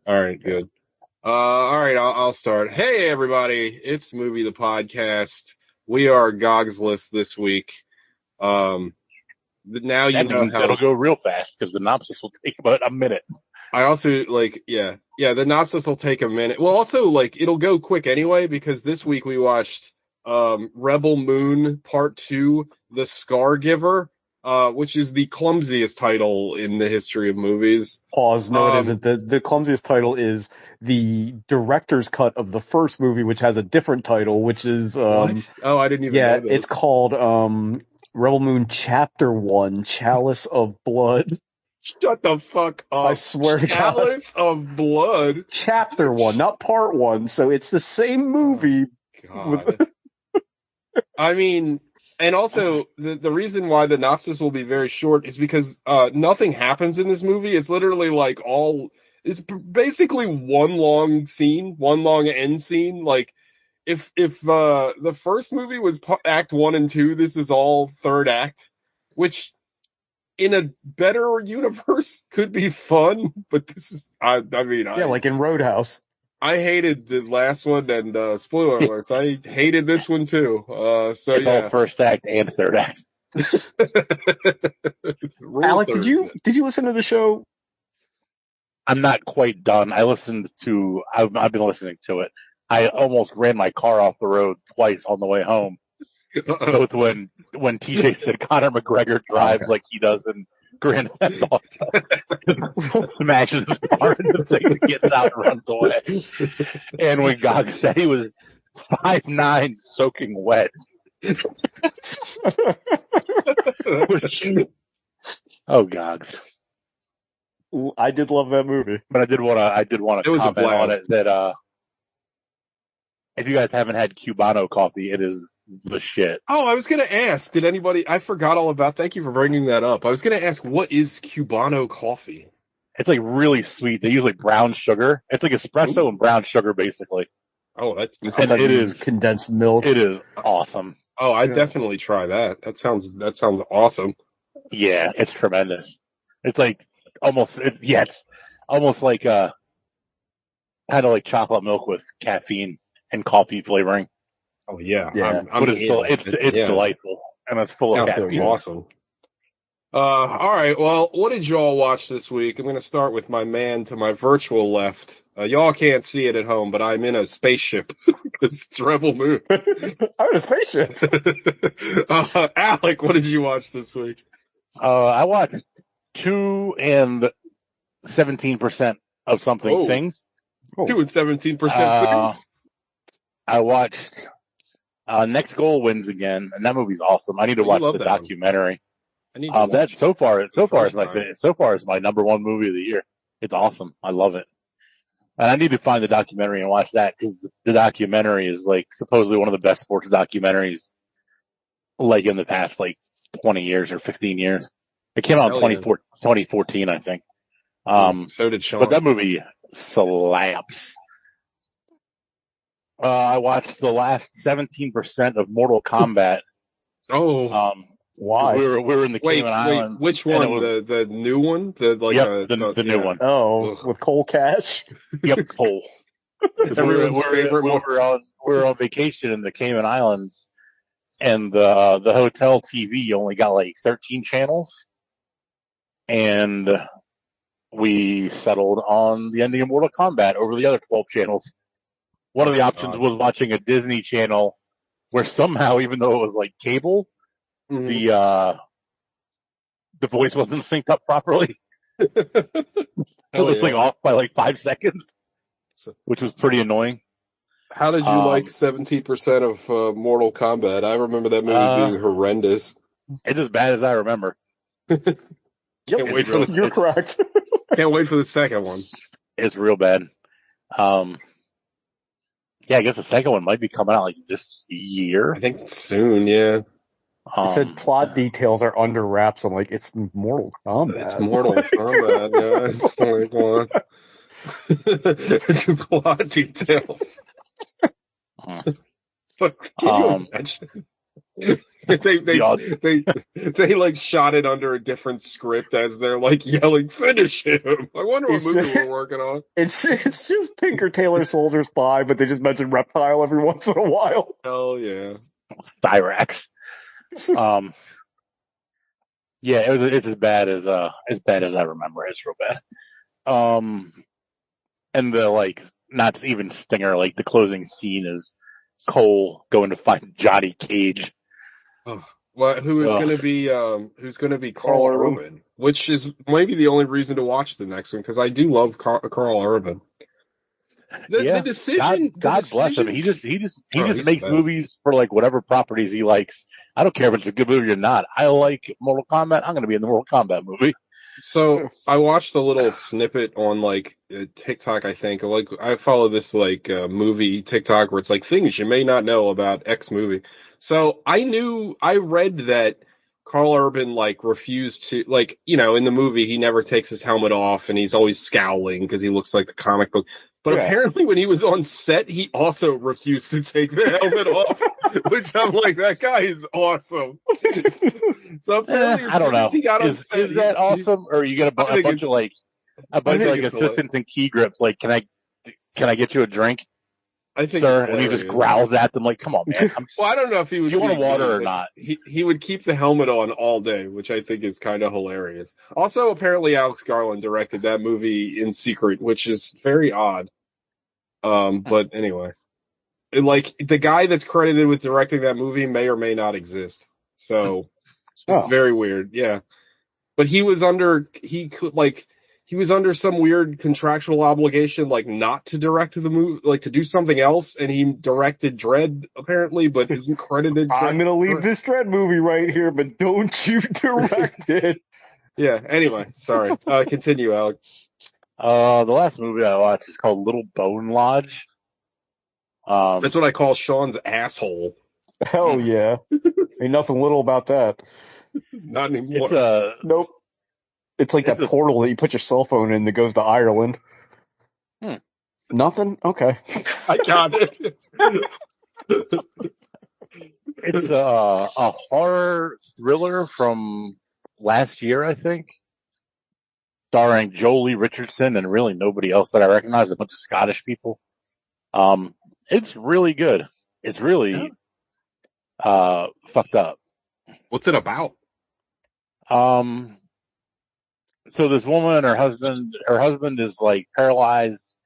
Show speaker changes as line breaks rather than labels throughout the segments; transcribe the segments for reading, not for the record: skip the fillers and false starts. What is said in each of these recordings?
All right, good. All right, I'll start. Hey, everybody, it's Movie the Podcast. We are Gog's List this week. Now you
That
know
means
how
it'll go real fast because the synopsis will take about a minute.
I also yeah, the synopsis will take a minute. Well, also it'll go quick anyway because this week we watched Rebel Moon Part 2, The Scar Giver, which is the clumsiest title in the history of movies.
Pause. No, it isn't. The clumsiest title is the director's cut of the first movie, which has a different title, which is
What? Oh, I didn't even know this.
It's called Rebel Moon Chapter 1, Chalice of Blood.
Shut the fuck up.
I swear to God.
Chalice of Blood?
Chapter 1, not Part 1, so it's the same movie.
God. I mean, and also, the reason why the synopsis will be very short is because nothing happens in this movie. It's literally it's basically one long scene, one long end scene. Like, if the first movie was Act 1 and 2, this is all third act, which in a better universe could be fun, but this is,
like in Roadhouse.
I hated the last one, and spoiler alerts, I hated this one too.
It's all first act and third act.
Alec, did you listen to the show?
I'm not quite done. I've been listening to it. I almost ran my car off the road twice on the way home. Both when TJ said Conor McGregor drives like he does in Grand Theft Auto, smashes his car into the thing, gets out and runs away. And when Gog said he was 5'9", soaking wet. Oh, Gogs.
I did love that movie,
but I did want to comment on it that if you guys haven't had Cubano coffee, it is the shit.
Oh, I was gonna ask, did anybody? I forgot all about. Thank you for bringing that up. I was gonna ask, what is Cubano coffee?
It's like really sweet. They use like brown sugar. It's like espresso and brown sugar, basically.
Oh,
it is condensed milk.
It is awesome.
Oh, I'd definitely try that. That sounds awesome.
Yeah, it's tremendous. It's like it's almost like kind of like chocolate milk with caffeine and coffee flavoring.
Oh yeah.
But it's delightful, and it's full of caffeine.
So awesome. All right. Well, what did y'all watch this week? I'm going to start with my man to my virtual left. Y'all can't see it at home, but I'm in a spaceship because it's Rebel Moon.
I'm in a spaceship.
Alec, what did you watch this week?
I watched 2 and 17% of something things.
2 and 17% things.
I watched Next Goal Wins Again, and that movie's awesome. I need to watch the documentary. That so far is my number one movie of the year. It's awesome. I love it. And I need to find the documentary and watch that because the documentary is like supposedly one of the best sports documentaries like in the past 20 years or 15 years. It came out in 2014, I think.
So did Sean.
But that movie slaps. I watched the last 17% of Mortal Kombat.
Oh.
Why? We were in the Cayman Islands.
Which one? The new one?
The new one.
Oh, with Cole Cash?
Yep, Cole. we were on vacation in the Cayman Islands, and the hotel TV only got 13 channels, and we settled on the ending of Mortal Kombat over the other 12 channels. One of the options was watching a Disney Channel, where somehow, even though it was cable, the voice wasn't synced up properly. So this thing off by 5 seconds, which was pretty annoying.
How did you like 17% of Mortal Kombat? I remember that movie being horrendous.
It's as bad as I remember.
You're correct.
Can't wait for the second one.
It's real bad. Yeah, I guess the second one might be coming out this year.
I think soon, yeah.
He said plot details are under wraps. I'm like, it's Mortal Kombat.
It's Mortal Kombat, yeah. It's the plot details. Can you imagine? they like shot it under a different script as they're like yelling, "Finish him!" I wonder what movie we're working on.
It's just Tinker Tailor Soldier Spy, but they just mention Reptile every once in a while.
Hell yeah.
Styrax. Yeah, it's as bad as I remember. It's real bad. And the like, not even stinger. Like the closing scene is Cole going to find Johnny Cage.
Oh, well, who's going to be Carl Urban, which is maybe the only reason to watch the next one because I do love Carl Urban. The decision.
God bless him. He just makes movies for like whatever properties he likes. I don't care if it's a good movie or not. I like Mortal Kombat. I'm going to be in the Mortal Kombat movie.
So I watched a little snippet on like TikTok. I think like I follow this like movie TikTok where it's like things you may not know about X movie. So I read that Carl Urban like refused to like in the movie he never takes his helmet off and he's always scowling because he looks like the comic book. But apparently when he was on set, he also refused to take the helmet off, which I'm like, that guy is awesome. So apparently
I don't know.
He got on set,
is that awesome? Or you get a bunch of assistants and key grips? Like, can I get you a drink?
I think
sir, and he just growls at them like, "Come on, man."
Well, I don't know if he was.
Do you want water or not?
He would keep the helmet on all day, which I think is kind of hilarious. Also, apparently, Alex Garland directed that movie in secret, which is very odd. But anyway, like the guy that's credited with directing that movie may or may not exist, so it's very weird. Yeah, but he was under some weird contractual obligation, like not to direct the movie, like to do something else, and he directed Dredd apparently, but isn't credited.
I'm gonna leave this Dredd movie right here, but don't you direct it.
Yeah. Anyway, sorry. Continue, Alex.
The last movie I watched is called Little Bone Lodge.
That's what I call Sean's asshole.
Hell yeah. Ain't nothing little about that.
Not anymore.
Nope. It's like that portal that you put your cell phone in that goes to Ireland. Nothing? Okay.
I got it.
It's a horror thriller from last year, I think. Starring Jolie Richardson and really nobody else that I recognize, a bunch of Scottish people. It's really good. It's really fucked up.
What's it about?
So this woman, her husband is like paralyzed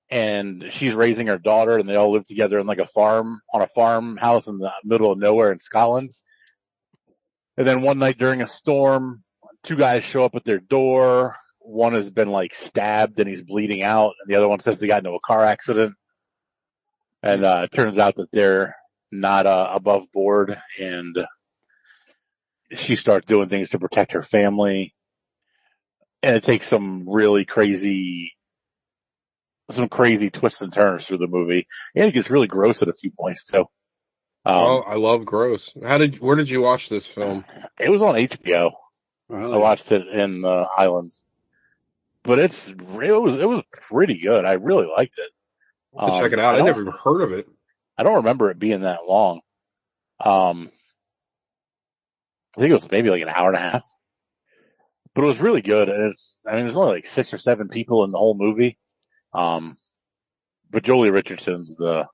and she's raising her daughter and they all live together in like a farmhouse in the middle of nowhere in Scotland. And then one night during a storm, two guys show up at their door. One has been like stabbed and he's bleeding out, and the other one says they got into a car accident. And it turns out that they're not above board, and she starts doing things to protect her family. And it takes some crazy twists and turns through the movie, and it gets really gross at a few points too.
I love gross. Where did you watch this film?
It was on HBO. I watched it in the Islands, but it was pretty good. I really liked it.
Check it out. I never even heard of it. I
don't remember it being that long. I think it was maybe like an hour and a half, but it was really good. And there's only like 6 or 7 people in the whole movie. But Jolie Richardson's the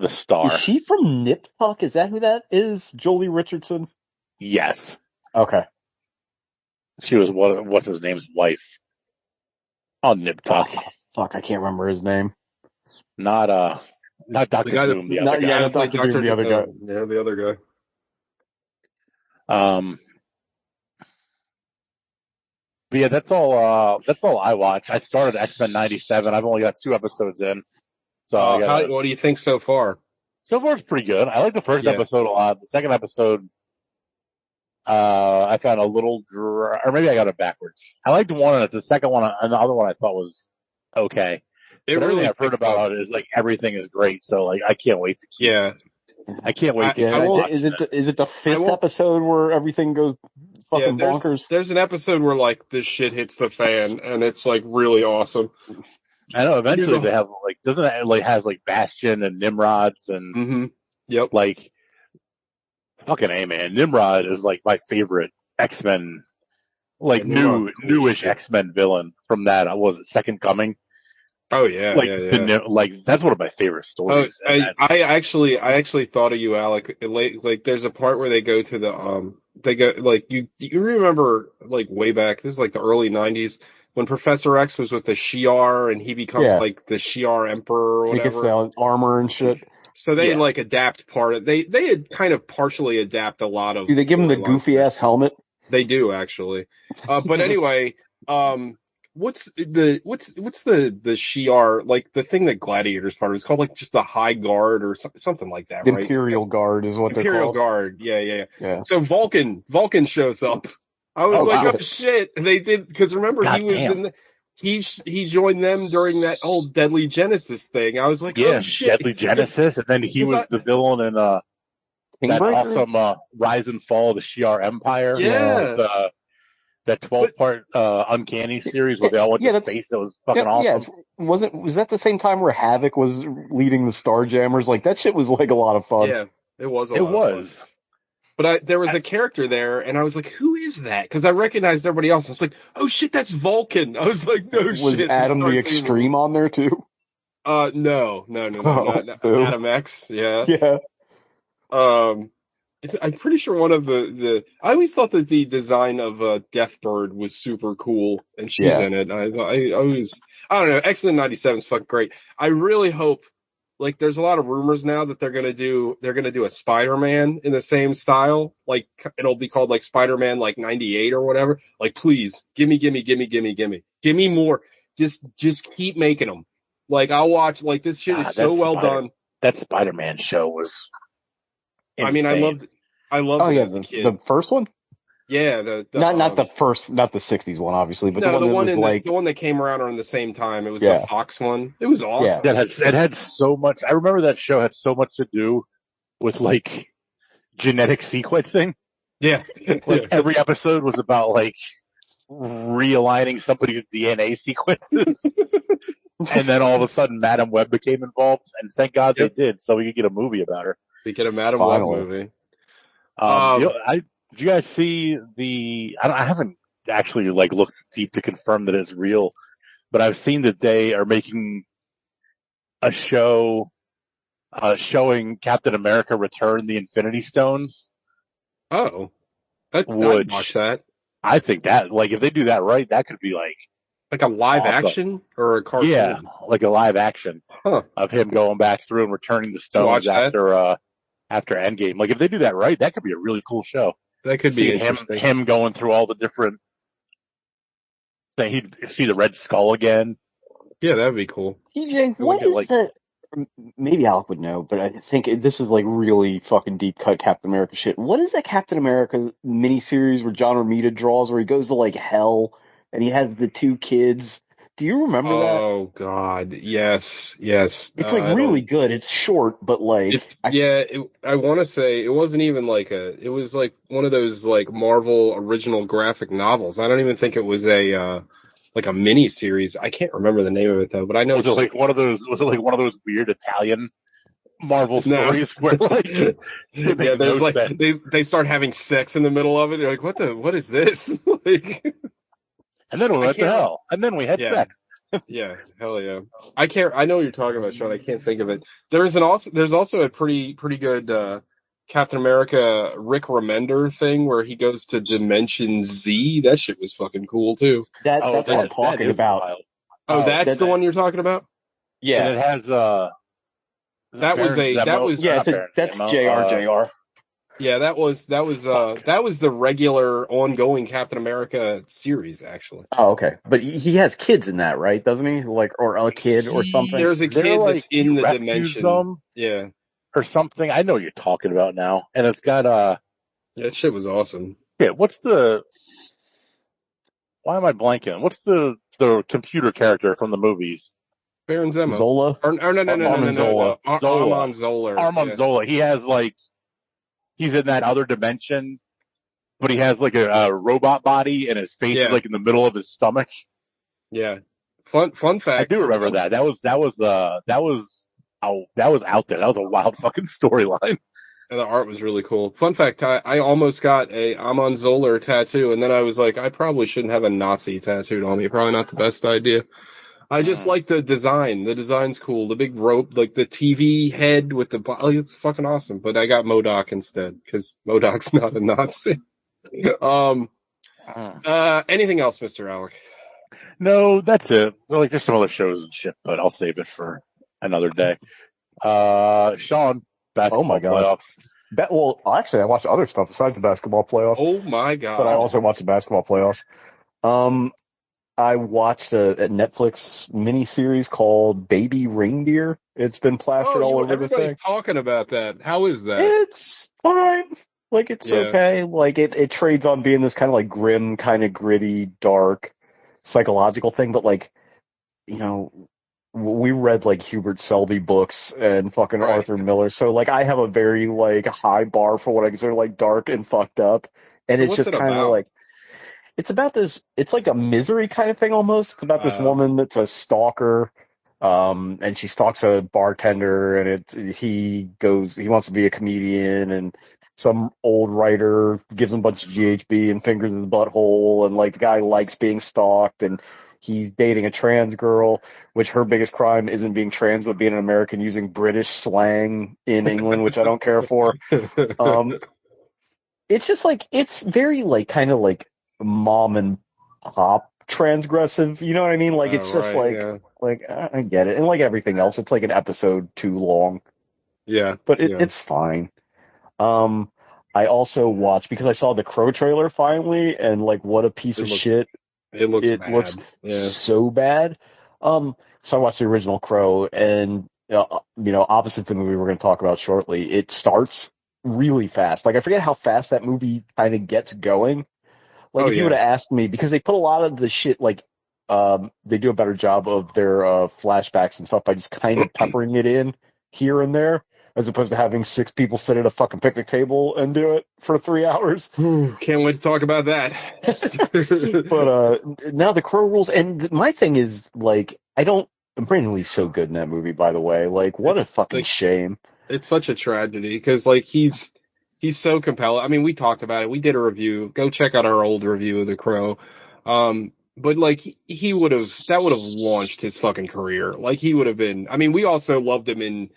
star.
Is she from Nip Tuck? Is that who that is? Jolie Richardson?
Yes.
Okay.
She was what's his name's wife on Nip Tuck.
Oh, fuck, I can't remember his name.
Not Dr. Doom, the other guy.
Yeah, Dr. Doom, the other guy.
Yeah, the other guy.
But yeah, that's all I watch. I started X-Men 97. I've only got 2 episodes in. So
what do you think so far?
So far it's pretty good. I like the first episode a lot. The second episode, I found a little dry, or maybe I got it backwards. I liked one, and the second one, and the other one I thought was okay. Everything I've heard about it is like everything is great. So like I can't wait to keep.
Yeah.
I can't wait to.
Is it the 5th episode where everything goes fucking bonkers?
There's an episode where like this shit hits the fan, and it's like really awesome.
I know. Eventually they have like, doesn't it like has like Bastion and Nimrods and
Yep.
Like Fucking A, man. Nimrod is like my favorite X-Men, like
Yeah, Nimrod's cool
newish
shit.
X-Men villain from that. Was it Second Coming?
Oh yeah,
Like,
yeah.
like that's one of my favorite
Oh,
stories. And that's,
I actually thought of you, Alec. Like, there's a part where they go to the they go like you remember like way back. This is like the early '90s when Professor X was with the Shi'ar and he becomes
Yeah.
like the Shi'ar Emperor or
He gets
whatever.
the armor and shit.
So they
Yeah.
like adapt part of they had kind of partially adapt a lot of
Do they give him the
storylines
goofy
there.
ass helmet?
They do actually. But anyway, what's the Shi'ar, like the thing that Gladiator's part of? It's called like just the High Guard or something like that,
The
right?
Imperial Guard is what they're
Imperial
called.
Guard. Yeah.
Yeah.
So Vulcan shows up. I was
Oh,
like,
wow.
oh shit. And they did, because remember he
God
was
damn.
in he joined them during that old Deadly Genesis thing. I was like,
yeah,
oh shit.
Deadly Genesis, and then he
'cause
was the villain in that
Kingbreaker?
awesome Rise and Fall of the Shi'ar Empire.
Yeah.
That 12-part Uncanny series where they all went
Yeah,
to
that's-
space. That was fucking awesome.
Was that the same time where Havoc was leading the Starjammers? Like that shit was like a lot of fun.
Yeah, it was a
It
lot of
was.
fun. But there was a character there, and I was like, who is that? Because I recognized everybody else. I was like, oh shit, that's Vulcan. I was like, no
Was
shit.
Adam the
Star Team.
Extreme on there too?
No, not
Boo.
Adam X. Yeah.
Yeah.
I'm pretty sure one of the I always thought that the design of Deathbird was super cool, and she's
Yeah.
in it. I don't know. X-Men '97 is fucking great. I really hope, like, there's a lot of rumors now that they're gonna do a Spider-Man in the same style. Like, it'll be called like Spider-Man like '98 or whatever. Like, please give me more. Just keep making them. Like, I'll watch. Like, this shit is so well done.
That Spider-Man show was insane.
I mean, I loved
Oh
it
yeah,
as a kid.
the first one?
Yeah,
Not the first, not the '60s one, obviously, but
no,
the one that was like
the one that came around around the same time. It was
Yeah.
the Fox one. It was awesome.
it had so much. I remember that show had so much to do with like genetic sequencing.
Yeah.
Like every episode was about like realigning somebody's DNA sequences. And then all of a sudden Madam Web became involved, and thank God
Yep.
they did, so we could get a movie about her.
We get a Madam Web
Finally.
movie.
Did you guys see I haven't actually like looked deep to confirm that it's real, but I've seen that they are making a show showing Captain America return the Infinity Stones.
Oh, I'd
Which-
watch that.
I think that, like, if they do that right, that could be like,
Like a live
Awesome.
action or a cartoon?
yeah, like a live action
Huh.
of him going back through and returning the
Watch
stones
that.
after Endgame. Like, if they do that right, that could be a really cool show.
That could be
See
interesting.
him going through all the different things. He'd see the Red Skull again.
Yeah, that'd be cool.
TJ,
would
what
get,
is
like-
the? Maybe Alec would know, but I think this is like really fucking deep cut Captain America shit. What is that Captain America miniseries where John Romita draws, where he goes to like hell and he has the two kids? Do you remember that?
Oh God, yes.
It's
I
like
don't-
really good. It's short, but like
I want to say it wasn't even like it was like one of those like Marvel original graphic novels. I don't even think it was a like a mini series. I can't remember the name of it though, but I know
Was it like one of those weird Italian Marvel
No.
stories where like it
yeah,
makes
there's
no
like
sense.
they start having sex in the middle of it. You're like, what is this? Like,
And then we went to
can't-
hell. And then we had
Yeah.
sex.
yeah, hell yeah. I know what you're talking about, Sean. I can't think of it. There's also a pretty good Captain America Rick Remender thing where he goes to Dimension Z. That shit was fucking cool too.
that's what I'm
that
talking
is
about.
wild.
Oh,
Oh,
that's the one you're talking about?
And
Yeah,
it has
That was
that's JR.
Yeah, that was the regular ongoing Captain America series actually.
Oh, okay. But he has kids in that, right? Doesn't he? Like, or a kid or something.
There's a
They're
kid
like,
that's in
he
the
rescues
dimension.
them
Yeah.
or something. I know what you're talking about now. And it's got
That shit was awesome.
why am I blanking? What's the computer character from the movies?
Baron Zemo.
Zola.
Or no.
Armand Zola.
Armand Zola.
Armand
yeah.
Zola. He has like, he's in that other dimension, but he has like a robot body and his face
Yeah.
is like in the middle of his stomach.
Yeah. Fun fact.
I do remember that. That was out there. That was a wild fucking storyline.
And the art was really cool. Fun fact, I almost got a Amon Zoller tattoo, and then I was like, I probably shouldn't have a Nazi tattooed on me. Probably not the best idea. I just like the design. The design's cool. The big rope, like the TV head with the, like, it's fucking awesome. But I got MODOK instead, because MODOK's not a Nazi. Um, anything else, Mr. Alec?
No, that's it. Well, like, there's some other shows and shit, but I'll save it for another day. Sean, basketball
my God.
playoffs.
Well, actually, I watched other stuff besides the basketball playoffs.
Oh my God.
But I also watched the basketball playoffs. I watched a Netflix miniseries called Baby Reindeer. It's been plastered all over the thing.
Everybody's talking about that. How is that?
It's fine. Like, it's okay. Like, it trades on being this kind of like grim, kind of gritty, dark, psychological thing. But like, you know, we read like Hubert Selby books and fucking
Right.
Arthur Miller. So like, I have a very like high bar for what I consider like dark and fucked up. And
So
it's
what's
just
it
kind of
about?
like, it's about this, it's like a Misery kind of thing almost. It's about this woman that's a stalker, and she stalks a bartender, and he wants to be a comedian, and some old writer gives him a bunch of GHB and fingers in the butthole, and like the guy likes being stalked, and he's dating a trans girl, which her biggest crime isn't being trans, but being an American using British slang in England, which I don't care for. It's just like, it's very like, kind of like, mom and pop transgressive, you know what I mean? Like, it's just
right,
like I get it, and like everything else, it's like an episode too long,
yeah.
but it's fine. I also watched, because I saw the Crow trailer finally, and like, what a piece of shit.
It looks
It
bad.
looks
Yeah.
so bad. So I watched the original Crow, and opposite the movie we're going to talk about shortly, it starts really fast. Like, I forget how fast that movie kind of gets going. Like, if you would have asked me, because they put a lot of the shit, like, they do a better job of their flashbacks and stuff by just kind of peppering it in here and there, as opposed to having 6 people sit at a fucking picnic table and do it for 3 hours.
Can't wait to talk about that.
But now the Crow rules, and my thing is, like, Brandon Lee's so good in that movie, by the way. Like, what a fucking shame.
It's such a tragedy, because like he's so compelling. I mean, we talked about it. We did a review. Go check out our old review of The Crow. But like that would have launched his fucking career. Like, he would have been. I mean, we also loved him in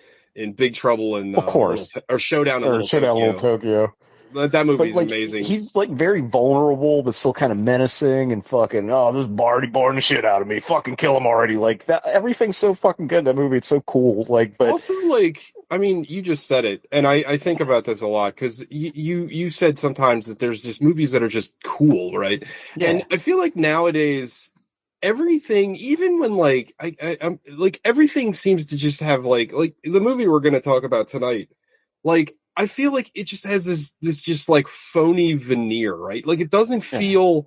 Big Trouble in
of course,
or Showdown in Little
Tokyo.
That movie's
like,
amazing.
He's like very vulnerable, but still kind of menacing, and fucking, this already boring the shit out of me. Fucking kill him already. Like, that, everything's so fucking good in that movie. It's so cool. Like, but
also, like, I mean, you just said it, and I think about this a lot, because you said sometimes that there's just movies that are just cool, right?
Yeah.
And I feel like nowadays everything, even when like I'm like, everything seems to just have like the movie we're going to talk about tonight, like, I feel like it just has this just like phony veneer, right? Like, it doesn't feel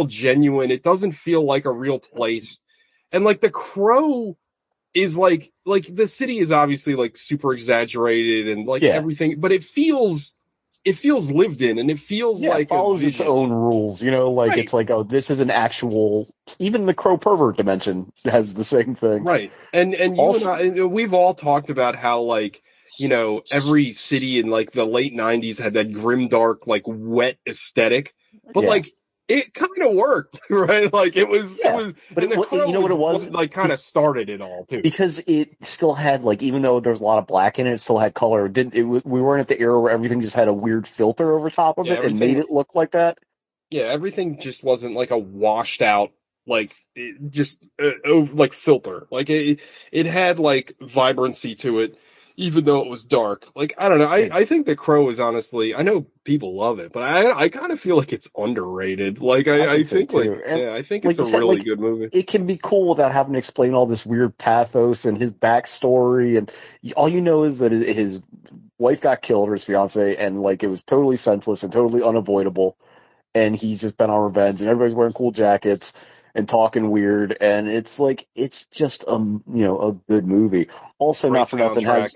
genuine. It doesn't feel like a real place. And like The Crow is like the city is obviously like super exaggerated and like everything, but it feels lived in, and it feels like
it follows its own rules, like, it's like, this is an actual, even the Crow pervert dimension has the same thing.
Right. And also, you and I, we've all talked about how, like, every city in like the late 90s had that grimdark, like, wet aesthetic, but like, it kind of worked, right? Like, it was, but The Crow,
you know what it was?
Like, kind of started it all too.
Because it still had, like, even though there was a lot of black in it, it still had color. We weren't at the era where everything just had a weird filter over top of it and made it look like that.
Yeah, everything just wasn't like a washed out, like, like filter. Like, it had like vibrancy to it, even though it was dark. Like, I don't know. I think The Crow is, honestly, I know people love it, but I kind of feel like it's underrated. Like, I think I think it's a really good movie.
It can be cool without having to explain all this weird pathos and his backstory, and all you know is that his wife got killed, or his fiance, and like, it was totally senseless and totally unavoidable, and he's just been on revenge, and everybody's wearing cool jackets and talking weird, and it's like, it's just a good movie. Also,
Great
not for nothing,
soundtrack.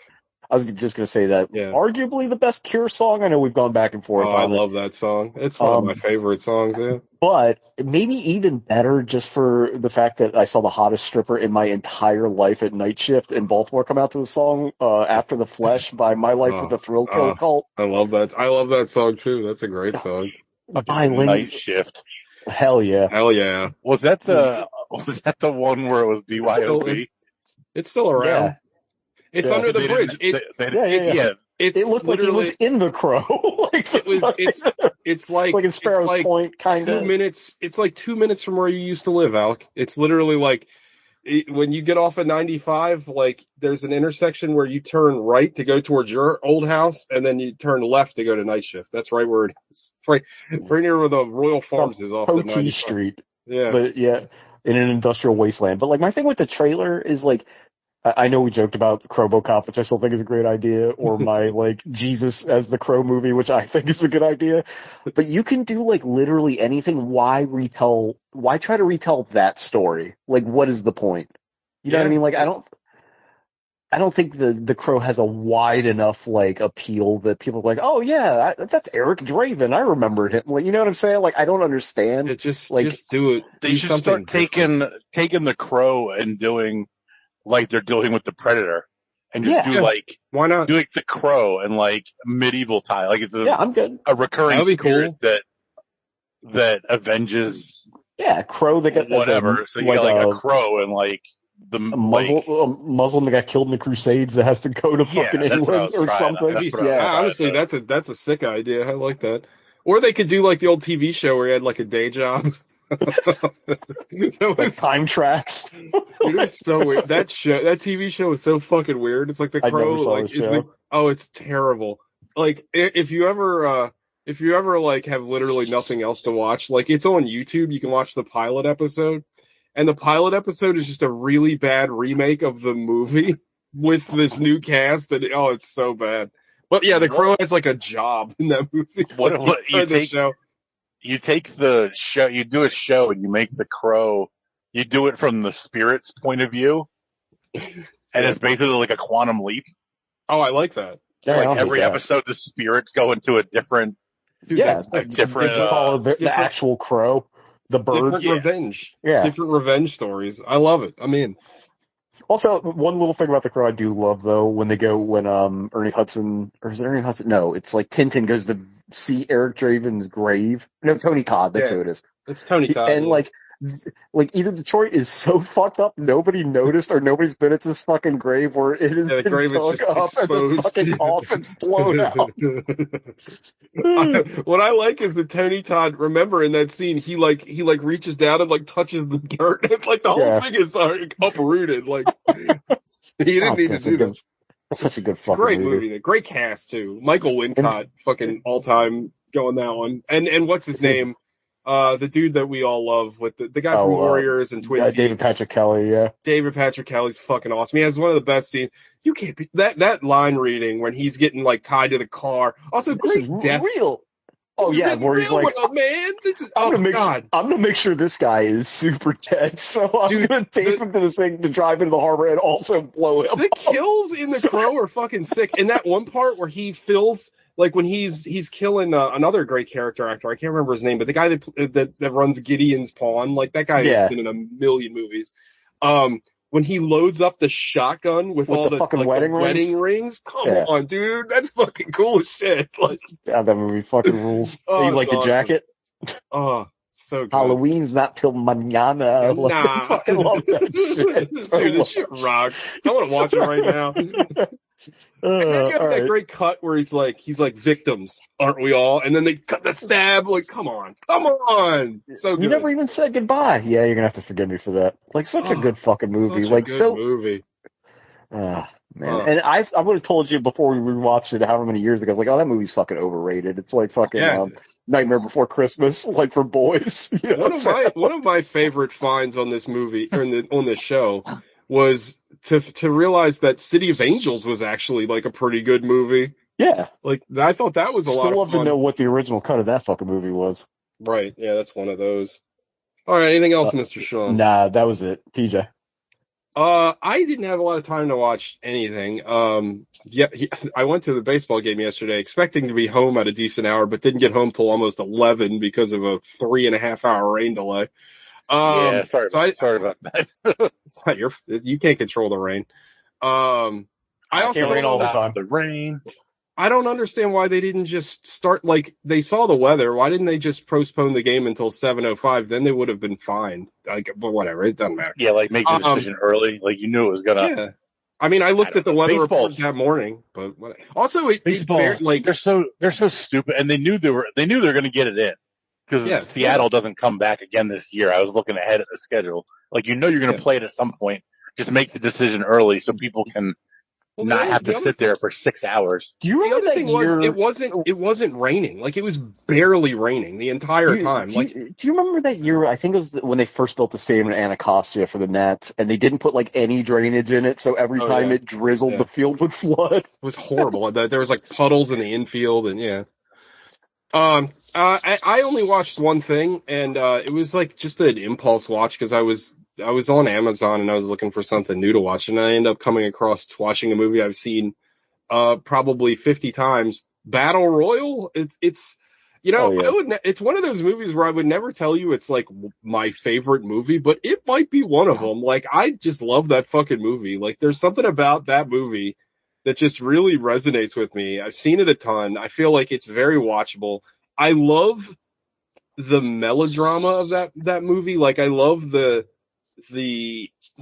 I was just going to say that
Yeah.
arguably the best Cure song. I know we've gone back and forth
Oh, I
on it.
love that song. It's one of my favorite songs, yeah.
But maybe even better just for the fact that I saw the hottest stripper in my entire life at Night Shift in Baltimore come out to the song After the Flesh by My Life with the Thrill Kill Cult.
I love that. I love that song too. That's a great song.
By
Night
Lindsay.
Shift.
Hell yeah.
Hell yeah.
Was that the one where it was BYOB?
It's still around.
Yeah.
It's under the bridge.
It looked like it was in The Crow.
It's like
in Sparrow's Point, kind of.
2 minutes. It's like 2 minutes from where you used to live, Alec. It's literally like when you get off at 95, like there's an intersection where you turn right to go towards your old house, and then you turn left to go to Night Shift. That's right where it is. It's right near where the Royal Farms is off the 95.
Street.
Yeah.
But yeah, in an industrial wasteland. But like my thing with the trailer is like, I know we joked about Crowbocop, which I still think is a great idea, or my like Jesus as the Crow movie, which I think is a good idea. But you can do like literally anything. Why try to retell that story? Like, what is the point? You know what I mean? Like, I don't think the Crow has a wide enough like appeal that people are like, oh yeah, that's Eric Draven. I remember him. Like, you know what I'm saying? Like, I don't understand.
Just do it.
They should start taking the Crow and doing like they're doing with the Predator, and just do like,
why not
do like the Crow and like medieval time, like it's
I'm good.
A recurring spirit
cool.
that avenges
Crow that got
whatever. So you got like a Crow and like the
Muslim that got killed in the Crusades that has to go to fucking England or something.
Honestly, that's a sick idea. I like that. Or they could do like the old TV show where he had like a day job.
Like Time Tracks.
Dude, it was so weird. That TV show is so fucking weird. It's like the Crow. Like, it's terrible. Like if you ever like have literally nothing else to watch, like it's on YouTube. You can watch the pilot episode, and the pilot episode is just a really bad remake of the movie with this new cast, and it's so bad. But yeah, the Crow has like a job in that movie.
You take the show, you do a show, and you make the Crow. You do it from the spirit's point of view, and it's basically like a quantum leap.
Oh, I like that.
Yeah,
like every episode, the spirits go into a different.
Different.
Follow
the actual Crow, the bird.
Different revenge. Yeah. Different revenge stories. I love it. I mean.
Also, one little thing about the Crow I do love though, when Ernie Hudson, or is it Ernie Hudson? No, it's like Tintin goes to see Eric Draven's grave. No, Tony Todd. That's who it is.
It's Tony Todd.
And like either Detroit is so fucked up nobody noticed, or nobody's been at this fucking grave where it has been dug up and the fucking coffin's blown out.
What I like is that Tony Todd, remember in that scene, he reaches down and like touches the dirt, and like the whole thing is uprooted. Like he didn't need to do that.
That's such a good fucking
great movie. Great cast too. Michael Wincott, fucking all time going that one. And what's his name? The dude that we all love with the guy from Warriors and Twin Peaks.
David Patrick Kelly, yeah.
David Patrick Kelly's fucking awesome. He has one of the best scenes. You can't be that line reading when he's getting like tied to the car. Also, great death.
Real. Oh yeah, where he's like,
man,
I'm gonna make sure this guy is super dead. So I'm gonna tape him to this thing to drive into the harbor and also blow him.
The kills in The Crow are fucking sick. And that one part where he fills, like when he's killing another great character actor, I can't remember his name, but the guy that runs Gideon's Pawn, like that guy has been in a million movies. When he loads up the shotgun with all the fucking wedding rings. Come on, dude. That's fucking cool as shit. Like,
that movie fucking rules. You like the jacket?
Oh, so good.
Halloween's not till mañana.
Nah.
I fucking love that shit.
Dude, this shit rocks. I want to watch it right now. And then you have that great cut where he's like victims, aren't we all? And then they cut the stab. Like, come on. So good.
You never even said goodbye. Yeah, you're gonna have to forgive me for that. Like, such a good fucking movie.
Movie.
Man. And I would have told you before we rewatched it however many years ago, like, oh, that movie's fucking overrated. It's like fucking Nightmare Before Christmas, like for boys. You know
one of my favorite finds on this movie, or on this show, was to realize that City of Angels was actually like a pretty good movie.
Yeah.
Like, I thought that was a lot of fun.
Still love to know what the original cut of that fucking movie was.
Right. Yeah, that's one of those. All right. Anything else, Mr. Sean?
Nah, that was it. TJ.
I didn't have a lot of time to watch anything. I went to the baseball game yesterday expecting to be home at a decent hour, but didn't get home till almost 11 because of a 3.5 hour rain delay.
Yeah, sorry
So
about that.
you can't control the rain. I also
can't rain all the time.
The rain.
I don't understand why they didn't just start, like, they saw the weather. Why didn't they just postpone the game until 7:05? Then they would have been fine. Like, but whatever, it doesn't matter.
Yeah, like make the decision early. Like you knew it was gonna.
Yeah. I mean, I looked at the weather report
Baseball's-
that morning, but what, also
Baseball,
like,
they're so stupid, and they knew they were going to get it in because Seattle doesn't come back again this year. I was looking ahead at the schedule. Like you're going to play it at some point. Just make the decision early so people can not have to sit there for 6 hours.
Do you remember that year?
It wasn't raining. Like, it was barely raining the entire time.
Do you remember that year? I think it was when they first built the stadium in Anacostia for the Nets, and they didn't put like any drainage in it, so every time it drizzled, the field would flood.
It was horrible. There was like puddles in the infield, and I only watched one thing, and it was like just an impulse watch because I was on Amazon and I was looking for something new to watch, and I ended up coming across watching a movie I've seen probably 50 times. Battle Royal. It's it's one of those movies where I would never tell you it's like my favorite movie, but it might be one of them. Like, I just love that fucking movie. Like, there's something about that movie that just really resonates with me. I've seen it a ton. I feel like it's very watchable. I love the melodrama of that movie. Like, I love the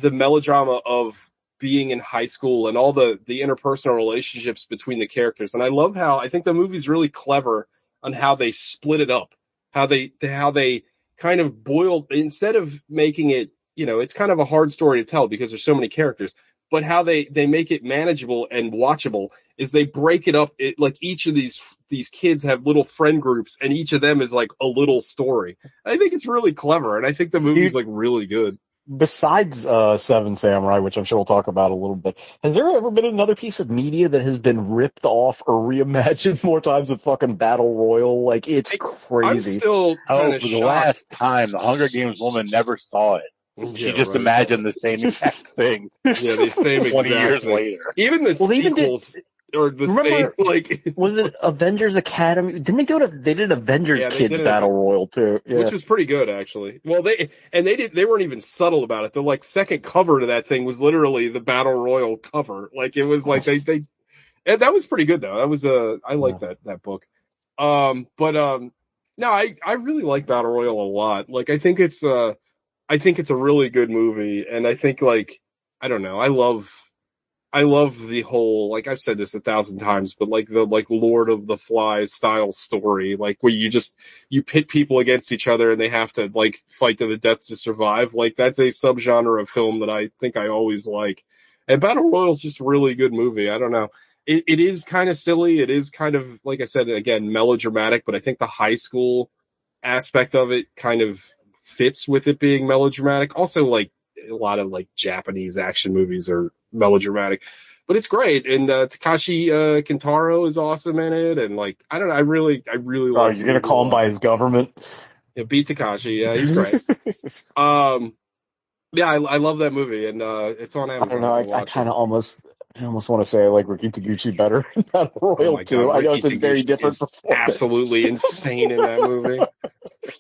melodrama of being in high school and all the interpersonal relationships between the characters. And I love how I think the movie's really clever on how they split it up, how they kind of boiled, instead of making it, it's kind of a hard story to tell because there's so many characters, but how they make it manageable and watchable is they break it up. Like, each of these kids have little friend groups, and each of them is like a little story. I think it's really clever, and I think the movie's like really good.
Besides Seven Samurai, which I'm sure we'll talk about a little bit, has there ever been another piece of media that has been ripped off or reimagined more times than fucking Battle Royal? Like, it's crazy.
I'm still
for the last time, the Hunger Games woman never saw it. She just imagined the same exact thing.
Yeah, the same
20 years later.
Even the sequels are the same. Like,
was it Avengers Academy? Didn't they they did Avengers Kids Battle Royal too,
which was pretty good actually. Well, they weren't even subtle about it. The like second cover to that thing was literally the Battle Royal cover. Like, it was like they and that was pretty good though. That was I like that book. No, I really like Battle Royal a lot. Like, I think it's a really good movie, and I think, like, I don't know, I love the whole, like, I've said this 1,000 times, but like the Lord of the Flies style story, like, where you pit people against each other and they have to like fight to the death to survive. Like, that's a subgenre of film that I think I always like. And Battle Royale's just a really good movie. I don't know. It is kind of silly. It is kind of, like I said, again, melodramatic, but I think the high school aspect of it kind of fits with it being melodramatic. Also, like, a lot of like Japanese action movies are melodramatic, but it's great. And Takashi Kintaro is awesome in it, and like, I don't know, I really like.
You're gonna call him by his government?
Yeah, beat Takashi. Yeah, he's great. Yeah, I love that movie, and it's on Amazon.
I don't know. I kind of almost want to say I like Ricky Taguchi better than Battle Royale too. I know it's a very different performance.
Absolutely insane in that movie.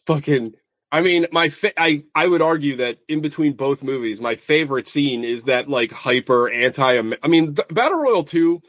Fucking. I mean, I would argue that in between both movies, my favorite scene is that like hyper I mean, Battle Royale 2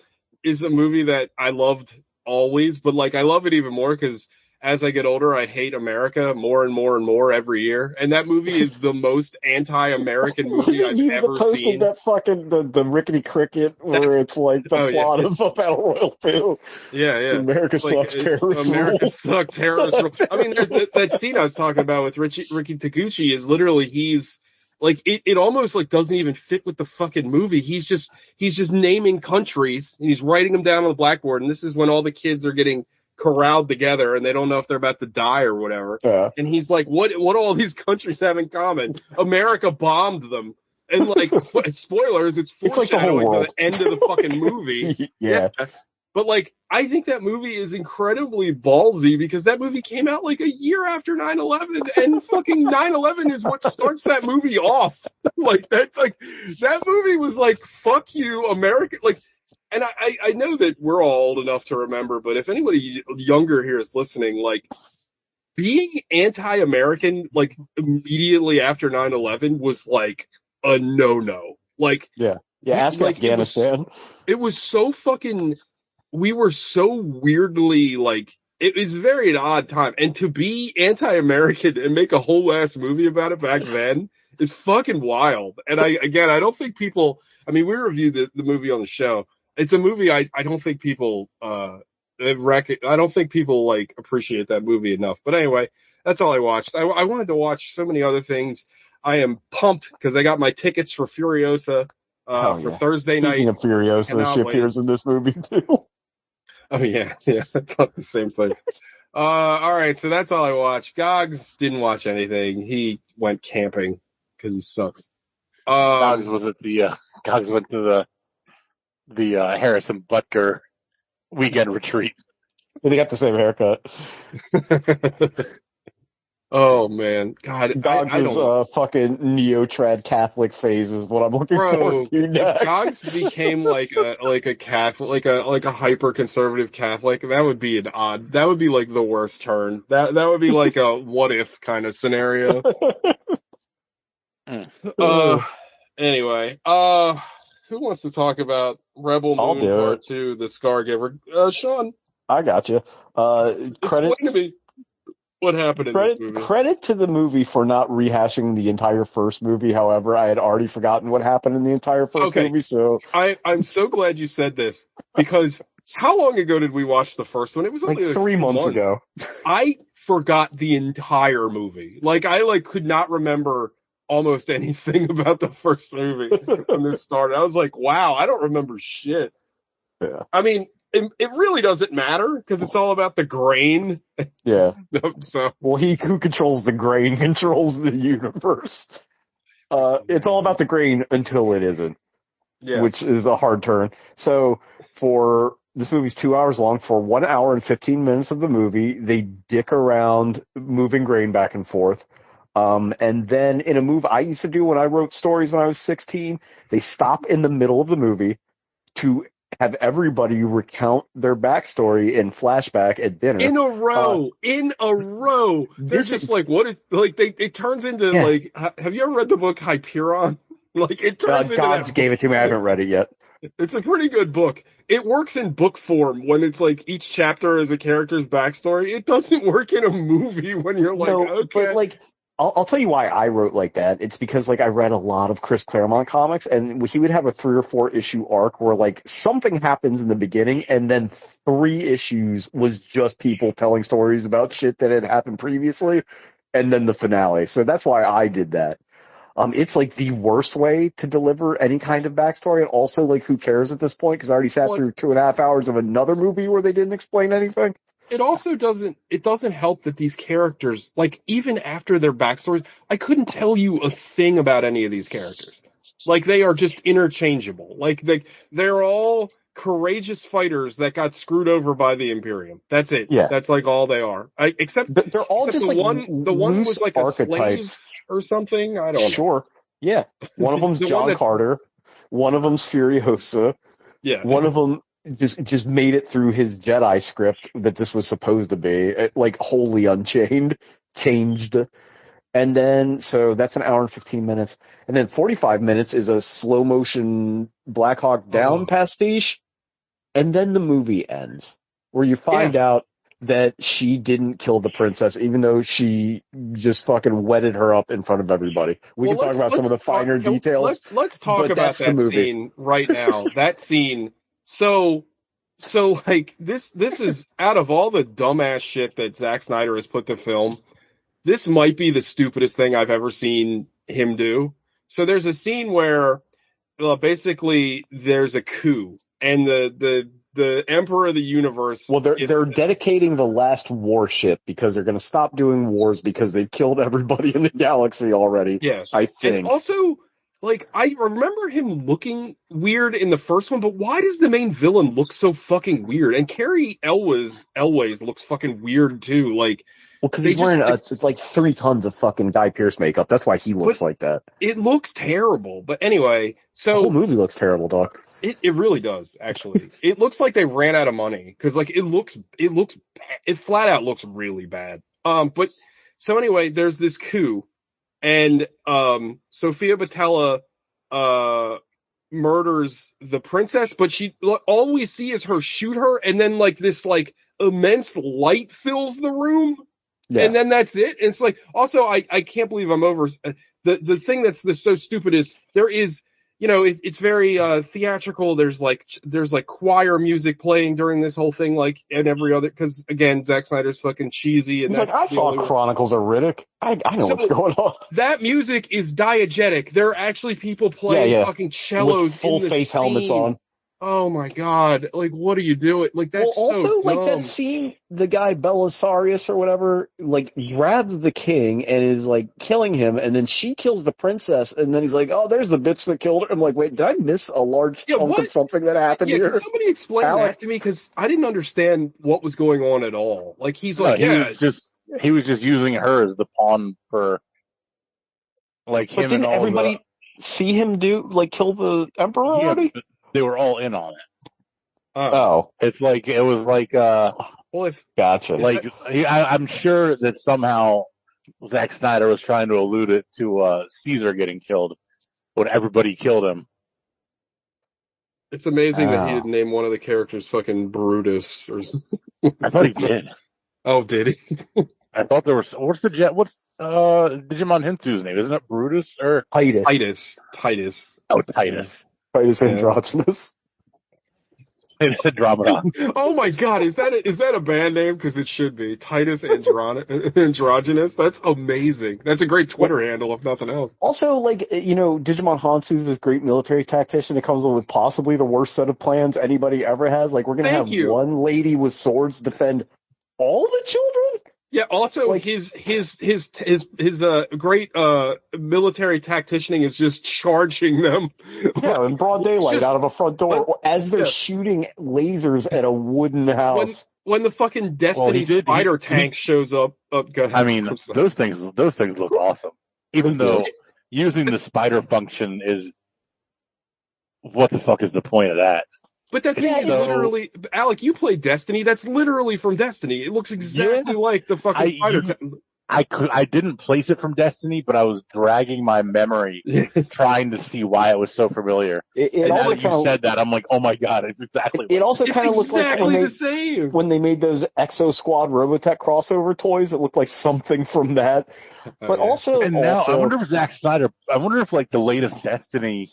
is a movie that I loved always, but like I love it even more because as I get older, I hate America more and more and more every year. And that movie is the most anti-American movie I've ever seen.
That fucking the Rickety Cricket where it's like the plot of a Battle Royale 2.
Yeah.
America sucks, terrorists rule.
America sucks, terrorists rule. I mean, there's that scene I was talking about with Ricky Taguchi is literally he's like it almost like doesn't even fit with the fucking movie. He's just naming countries and he's writing them down on the blackboard. And this is when all the kids are getting corralled together and they don't know if they're about to die or whatever.
Yeah.
And he's like, what do all these countries have in common? America bombed them. And like, spoilers, it's
like the whole
foreshadowing
world.
to the end of the fucking movie.
Yeah.
But like, I think that movie is incredibly ballsy because that movie came out like a year after 9/11, and fucking 9/11 is what starts that movie off. Like, that's like, that movie was like, fuck you, America. Like, and I know that we're all old enough to remember, but if anybody younger here is listening, like, being anti-American, like, immediately after 9/11 was like a no-no. Like,
Yeah, ask
like,
Afghanistan.
it was so fucking, we were so weirdly, like, it was very an odd time. And to be anti-American and make a whole ass movie about it back then is fucking wild. And I don't think people, I mean, we reviewed the movie on the show. It's a movie I don't think people, I don't think people like appreciate that movie enough. But anyway, that's all I watched. I wanted to watch so many other things. I am pumped because I got my tickets for Furiosa for Thursday night.
Speaking of Furiosa,
Cannot
she
wait.
appears in this movie too.
Oh yeah, I thought the same thing. All right, so that's all I watched. Gogs didn't watch anything. He went camping because he sucks.
Gogs went to the Harrison Butker weekend retreat.
They got the same haircut.
Oh man, God,
Gogs'
I don't.
fucking neo-trad Catholic phase is what I'm looking
Bro,
forward to
if
next.
Gogs became like a Catholic, like a hyper conservative Catholic, that would be like the worst turn. That would be like a what if kind of scenario. Anyway, who wants to talk about Rebel
I'll
Moon
do
Part
it.
2, The Scargiver? Sean,
I got you.
explain to me what happened in this movie.
Credit to the movie for not rehashing the entire first movie. However, I had already forgotten what happened in the entire first movie. So
I'm so glad you said this because how long ago did we watch the first one? It was
like
only
3 months ago.
I forgot the entire movie. Like I could not remember almost anything about the first movie when this started. I was like, wow, I don't remember shit.
Yeah.
I mean, it really doesn't matter because it's all about the grain.
Yeah.
So,
well, he who controls the grain controls the universe. It's all about the grain until it isn't, which is a hard turn. So for this movie's 2 hours long. For 1 hour and 15 minutes of the movie, they dick around moving grain back and forth. And then in a move I used to do when I wrote stories when I was 16, they stop in the middle of the movie to have everybody recount their backstory in flashback at dinner.
In a row. They're just like, what? It turns into like, have you ever read the book Hyperion? Like, it turns into
God's gave it to me. I haven't read it yet.
It's a pretty good book. It works in book form when it's like each chapter is a character's backstory. It doesn't work in a movie when you're like, okay.
But like, I'll tell you why I wrote like that. It's because like I read a lot of Chris Claremont comics, and he would have a 3 or 4 issue arc where like something happens in the beginning, and then 3 issues was just people telling stories about shit that had happened previously, and then the finale. So that's why I did that. It's like the worst way to deliver any kind of backstory, and also like who cares at this point? Because I already sat through 2.5 hours of another movie where they didn't explain anything.
It also doesn't help that these characters, like, even after their backstories, I couldn't tell you a thing about any of these characters. Like, they are just interchangeable. Like, they're all courageous fighters that got screwed over by the Imperium. That's it.
Yeah.
That's like all they are. Except
they're all just
the
like
one was like
archetypes.
A slave or something. I don't know.
Sure. Yeah. One of them's John Carter. One of them's Furiosa.
Yeah.
One of them just made it through his Jedi script that this was supposed to be, like wholly unchained, changed. And then, so that's an hour and 15 minutes. And then 45 minutes is a slow motion Black Hawk Down pastiche. And then the movie ends, where you find out that she didn't kill the princess, even though she just fucking wetted her up in front of everybody. We can talk about some of the finer details.
Let's talk about that scene right now. That scene. So like this is out of all the dumbass shit that Zack Snyder has put to film, this might be the stupidest thing I've ever seen him do. So there's a scene where basically there's a coup and the Emperor of the Universe.
Well, they're dedicating the last warship because they're going to stop doing wars because they've killed everybody in the galaxy already.
Yeah,
I think.
And also, like, I remember him looking weird in the first one, but why does the main villain look so fucking weird? And Carrie Elways looks fucking weird too. Like,
Well, because
they
he's wearing
just,
it's like 3 tons of fucking Guy Pearce makeup. That's why he looks
But-
like that.
it looks terrible. But anyway,
The whole
so
movie looks terrible, dog.
it really does, actually. It looks like they ran out of money because, like, it flat out looks really bad. But so anyway, there's this coup, and Sophia Boutella murders the princess, but all we see is her shoot her, and then like this like immense light fills the room.
Yeah.
And then that's it. And it's like, also, I can't believe I'm over. The thing that's so stupid is there is, it's very theatrical. There's like choir music playing during this whole thing, like, and every other, because again, Zack Snyder's fucking cheesy. And
He's like, I saw Chronicles of Riddick. I know what's going on.
That music is diegetic. There are actually people playing fucking cellos
with full
in the
face
scene.
helmets on.
Oh my god! Like, what are you doing? Like, that's
also
so
like
dumb.
that scene, the guy Belisarius or whatever, like grabs the king and is like killing him, and then she kills the princess, and then he's like, "Oh, there's the bitch that killed her." I'm like, wait, did I miss a large chunk of something that happened
Yeah,
here?
can somebody explain
Alec?
that to me? Because I didn't understand what was going on at all. Like, he's like,
he was just using her as the pawn for, like,
But
him
didn't
and all
everybody see him kill the emperor already?
but they were all in on it.
Oh,
It's like, it was like,
well, if
gotcha.
like, I'm sure that somehow Zack Snyder was trying to allude it to Caesar getting killed when everybody killed him.
it's amazing that he didn't name one of the characters fucking Brutus or something.
I thought he did.
Oh, did he?
I thought there was, what's Digimon Hinsu's name? Isn't it Brutus or
Titus.
Titus.
Oh, Titus.
Titus Androgynous.
It's Andromeda.
Oh my god, is that a band name? Because it should be Titus Androgynous. That's amazing. That's a great Twitter handle, if nothing else.
Also, like, Digimon Hansu's this great military tactician that comes up with possibly the worst set of plans anybody ever has. Like, we're gonna have one lady with swords defend all the children?
Yeah, also, like, his great military tacticianing is just charging them.
Yeah, in broad daylight out of a front door as they're shooting lasers at a wooden house.
When the fucking Destiny spider tank shows up, go ahead.
I mean, those things look awesome. Even though using the spider function is, what the fuck is the point of that?
But that thing is literally, Alec, you play Destiny. That's literally from Destiny. It looks exactly like the fucking spider tank.
I didn't place it from Destiny, but I was dragging my memory trying to see why it was so familiar.
It also
you said that, I'm like, oh my god, it's exactly.
It also kind of looked like
the same
when they made those Exo Squad Robotech crossover toys. It looked like something from that. But also,
now I wonder if Zack Snyder. I wonder if like the latest Destiny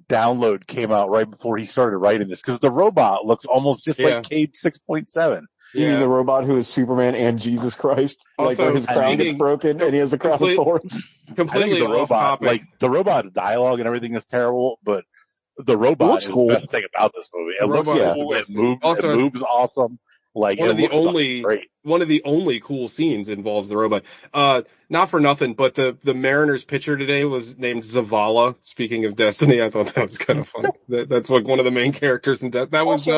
download came out right before he started writing this, because the robot looks almost just like Cade 6.7.
You mean the robot who is Superman and Jesus Christ?
Also,
like where his crown gets broken and he has a crown of thorns?
Completely
the robot, like the robot's dialogue and everything is terrible, but the robot is the best thing about this movie. It looks cool. It moves awesome. Like
one of the only cool scenes involves the robot. Not for nothing, but the Mariners pitcher today was named Zavala. Speaking of Destiny, I thought that was kind of fun. That's like one of the main characters in Destiny. That was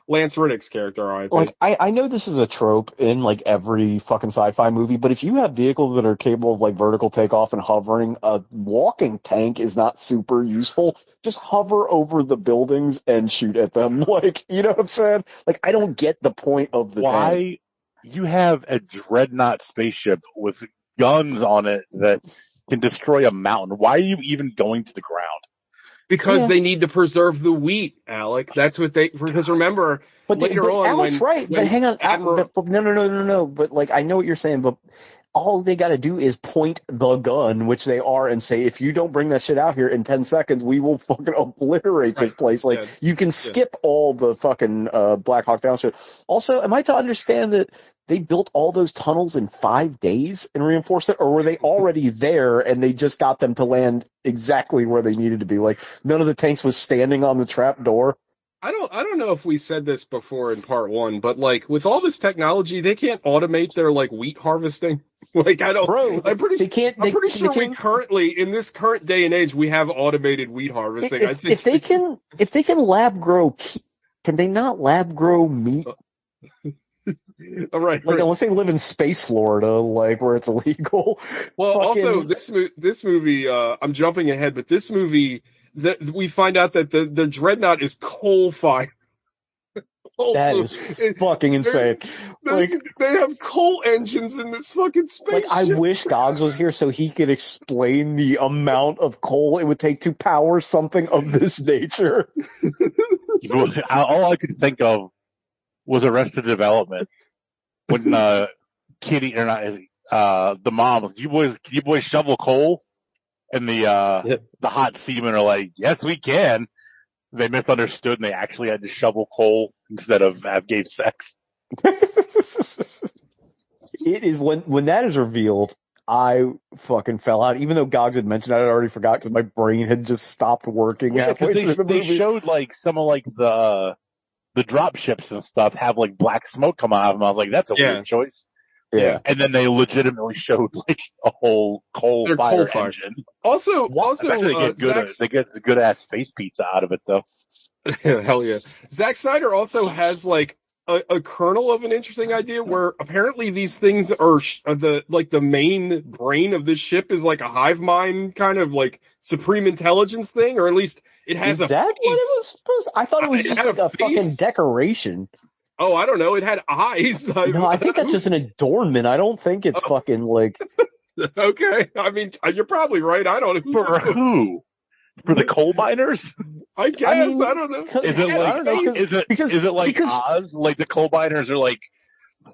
Lance Riddick's character, I think.
Like, I know this is a trope in like every fucking sci-fi movie, but if you have vehicles that are capable of like vertical takeoff and hovering, a walking tank is not super useful. Just hover over the buildings and shoot at them. Like, you know what I'm saying? Like, I don't get the point of the tank.
You have a dreadnought spaceship with guns on it that can destroy a mountain. Why are you even going to the ground?
Because they need to preserve the wheat, Alec. That's what because remember, later on.
Alec's right, but hang on. No. But like, I know what you're saying, but all they got to do is point the gun, which they are, and say, if you don't bring that shit out here in 10 seconds, we will fucking obliterate this place. Like, you can skip all the fucking Black Hawk Down shit. Also, am I to understand that they built all those tunnels in 5 days and reinforced it, or were they already there and they just got them to land exactly where they needed to be? Like, none of the tanks was standing on the trap door.
I don't know if we said this before in part one, but like with all this technology, they can't automate their like wheat harvesting. Like I don't.
Bro,
I'm pretty.
they can't.
I'm pretty
They
sure we
can't.
currently, in this current day and age, we have automated wheat harvesting. I think.
If they can lab grow, can they not lab grow meat?
All right.
Like unless they live in space Florida, like where it's illegal.
Well, also
Fucking-
this movie. I'm jumping ahead, but this movie that we find out that the dreadnought is coal fired.
that is fucking insane. Like,
They have coal engines in this fucking
like
spaceship.
I wish Gogs was here so he could explain the amount of coal it would take to power something of this nature.
All I could think of was Arrested Development when Kitty or not the mom, can you boys shovel coal? And the hot seamen are like, yes, we can. They misunderstood and they actually had to shovel coal instead of have gay sex.
It is when that is revealed, I fucking fell out. Even though Gogs had mentioned it, I already forgot because my brain had just stopped working halfway through the
They
movie.
showed like some of like the drop ships and stuff have like black smoke come out of them. I was like, that's a weird choice.
Yeah.
And then they legitimately showed like a whole coal fire engine.
Also,
they get a good ass face pizza out of it though.
Hell yeah. Zack Snyder also has like a kernel of an interesting idea where apparently these things are the main brain of this ship is like a hive mind kind of like supreme intelligence thing, or at least it has
Is that what it was supposed? I thought it was just like a fucking decoration.
Oh, I don't know. It had eyes.
No, I think that's just an adornment. I don't think it's fucking like.
Okay. I mean, you're probably right. I don't know.
For who? For the coal miners?
I guess. I don't know.
Is it like Oz? Like the coal miners are like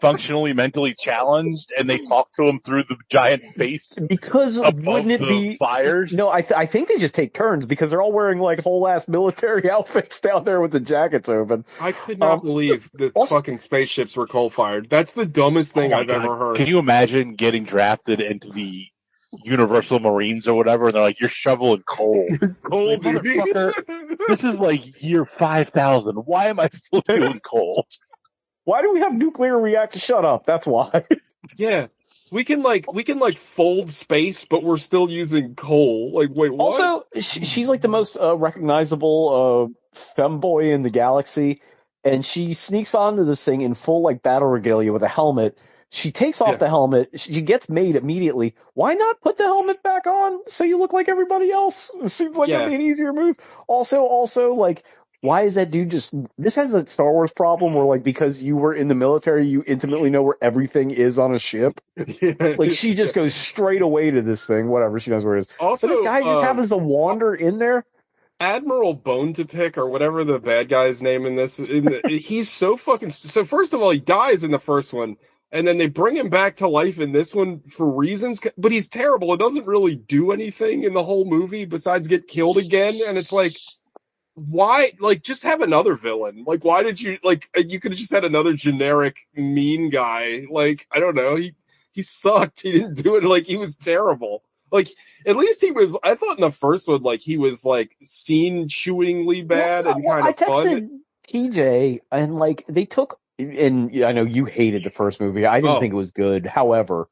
functionally mentally challenged and they talk to them through the giant face?
Because wouldn't it be
fires?
No, I think they just take turns because they're all wearing like whole ass military outfits down there with the jackets open.
I could not believe that fucking spaceships were coal fired. That's the dumbest thing I've ever heard.
Can you imagine getting drafted into the Universal Marines or whatever, and they're like, you're shoveling coal.
Coal, dude.
This is like year 5,000. Why am I still doing coal?
Why do we have nuclear reactors? Shut up. That's why.
Yeah. We can fold space, but we're still using coal. Like, wait, what?
Also, she's like the most recognizable femboy in the galaxy, and she sneaks onto this thing in full like battle regalia with a helmet. She takes off the helmet. She gets made immediately. Why not put the helmet back on so you look like everybody else? It seems like that'd be an easier move. Also, like, why is that dude just... This has a Star Wars problem where, like, because you were in the military, you intimately know where everything is on a ship. Like, she just goes straight away to this thing, whatever, she knows where it is.
Also,
but this guy just happens to wander in there.
Admiral Bone to Pick, or whatever the bad guy's name in this, he's so fucking... So first of all, he dies in the first one. And then they bring him back to life in this one for reasons, but he's terrible. It doesn't really do anything in the whole movie besides get killed again. And it's like, why, like, just have another villain. Like, why did you, like, you could have just had another generic mean guy. Like, I don't know. He sucked. He didn't do it. Like, he was terrible. Like, at least he was, I thought in the first one, like, he was, like, scene-chewingly bad and kind of fun.
I texted TJ, and, like, they took... And I know you hated the first movie. I didn't think it was good. However,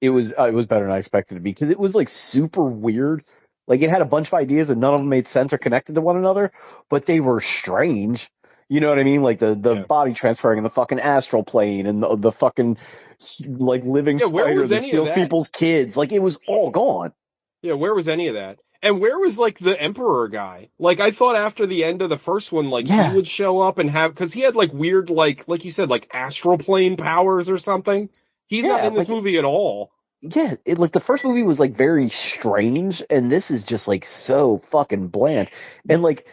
it was better than I expected it to be because it was like super weird. Like it had a bunch of ideas and none of them made sense or connected to one another, but they were strange. You know what I mean? Like the body transferring in the fucking astral plane and the fucking like living spider that steals people's kids. Like it was all gone.
Yeah, where was any of that? And where was, like, the Emperor guy? Like, I thought after the end of the first one, like, he would show up and have... Because he had, like, weird, like you said, like, astral plane powers or something. He's not in this movie at all.
Yeah, like, the first movie was, like, very strange, and this is just, like, so fucking bland. And, like,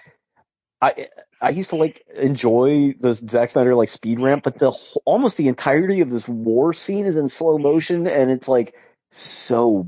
I used to, like, enjoy the Zack Snyder, like, speed ramp, but almost the entirety of this war scene is in slow motion, and it's, like, so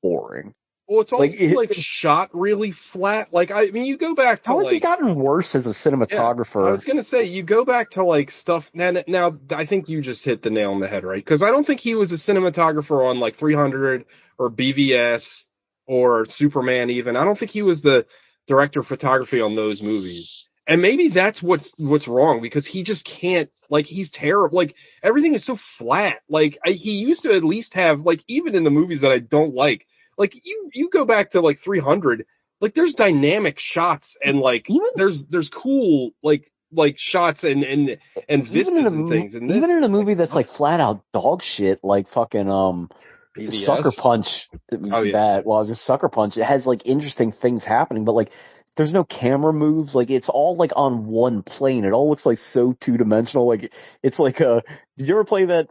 boring.
Well, it's also, like shot really flat. Like, I mean, you go back to,
How has he gotten worse as a cinematographer?
Yeah, I was going to say, you go back to, like, stuff... Now, I think you just hit the nail on the head, right? Because I don't think he was a cinematographer on, like, 300 or BVS or Superman even. I don't think he was the director of photography on those movies. And maybe that's what's wrong, because he just can't, like, he's terrible. Like, everything is so flat. Like, he used to at least have, like, even in the movies that I don't like you go back to like 300, like, there's dynamic shots, and like
Even
there's cool like shots and vistas and things. And
even
this,
in a movie that's like flat out dog shit, like fucking Sucker
AVS.
Punch,
Oh yeah,
that well, just Sucker Punch. It has like interesting things happening, but like there's no camera moves. Like it's all like on one plane. It all looks like so two dimensional. Like it's like did you ever play that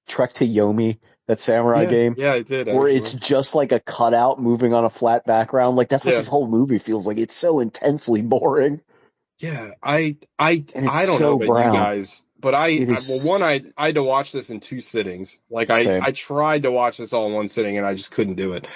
Trek to Yomi, that samurai game?
yeah, I did
Where
actually.
it's just like a cutout moving on a flat background. Like that's what
Yeah.
this whole movie feels like. It's so intensely boring.
Yeah, I
And it's
don't know
so
about you
brown.
guys, but
It
well,
is
one, I had to watch this in 2 sittings. Like,
same.
I tried to watch this all in 1 sitting, and I just couldn't do it.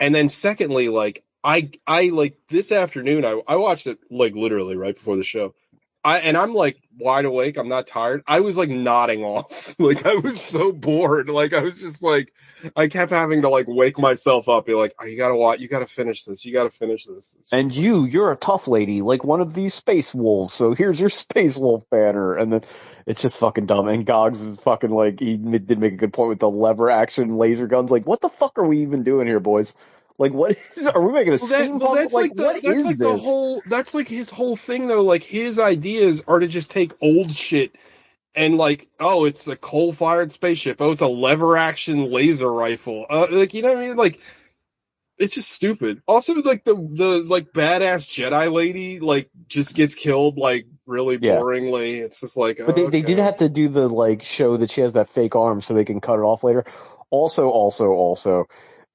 And then secondly, like, I like this afternoon, I watched it like literally right before the show. I'm like wide awake. I'm not tired. I was like nodding off. Like, I was so bored. Like, I was just like, I kept having to like wake myself up. Be like, oh, you gotta watch. You gotta finish this. You gotta finish this.
And you're a tough lady, like one of these space wolves. So here's your space wolf banner. And then it's just fucking dumb. And Gogs is fucking like, he did make a good point with the lever action laser guns. Like, what the fuck are we even doing here, boys? Like, what is, are we making a steampunk?
That's
Like, what
that's
is
like
this?
the whole, that's like his whole thing though. Like, his ideas are to just take old shit and like, oh, it's a coal-fired spaceship. Oh, it's a lever-action laser rifle. Like, you know what I mean? Like, it's just stupid. Also, like the like badass Jedi lady like just gets killed like really
Yeah.
boringly. It's just like,
But they did have to do the like show that she has that fake arm so they can cut it off later. Also,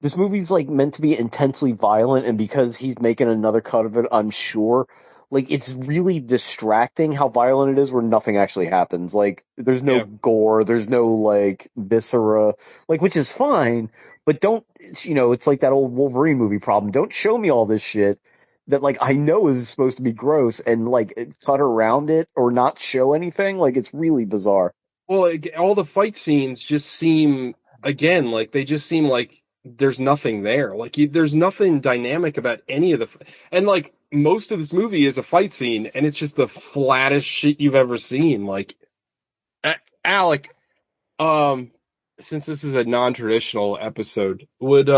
this movie's like meant to be intensely violent, and because he's making another cut of it, I'm sure, like it's really distracting how violent it is where nothing actually happens. Like there's no
Yeah.
gore, there's no like viscera, like, which is fine, but don't, it's like that old Wolverine movie problem. Don't show me all this shit that like I know is supposed to be gross and like cut around it or not show anything. Like it's really bizarre.
Well, all the fight scenes just seem, again, like they just seem like there's nothing there. Like, there's nothing dynamic about any of the, and like most of this movie is a fight scene, and it's just the flattest shit you've ever seen. Like, Alec, since this is a non-traditional episode, would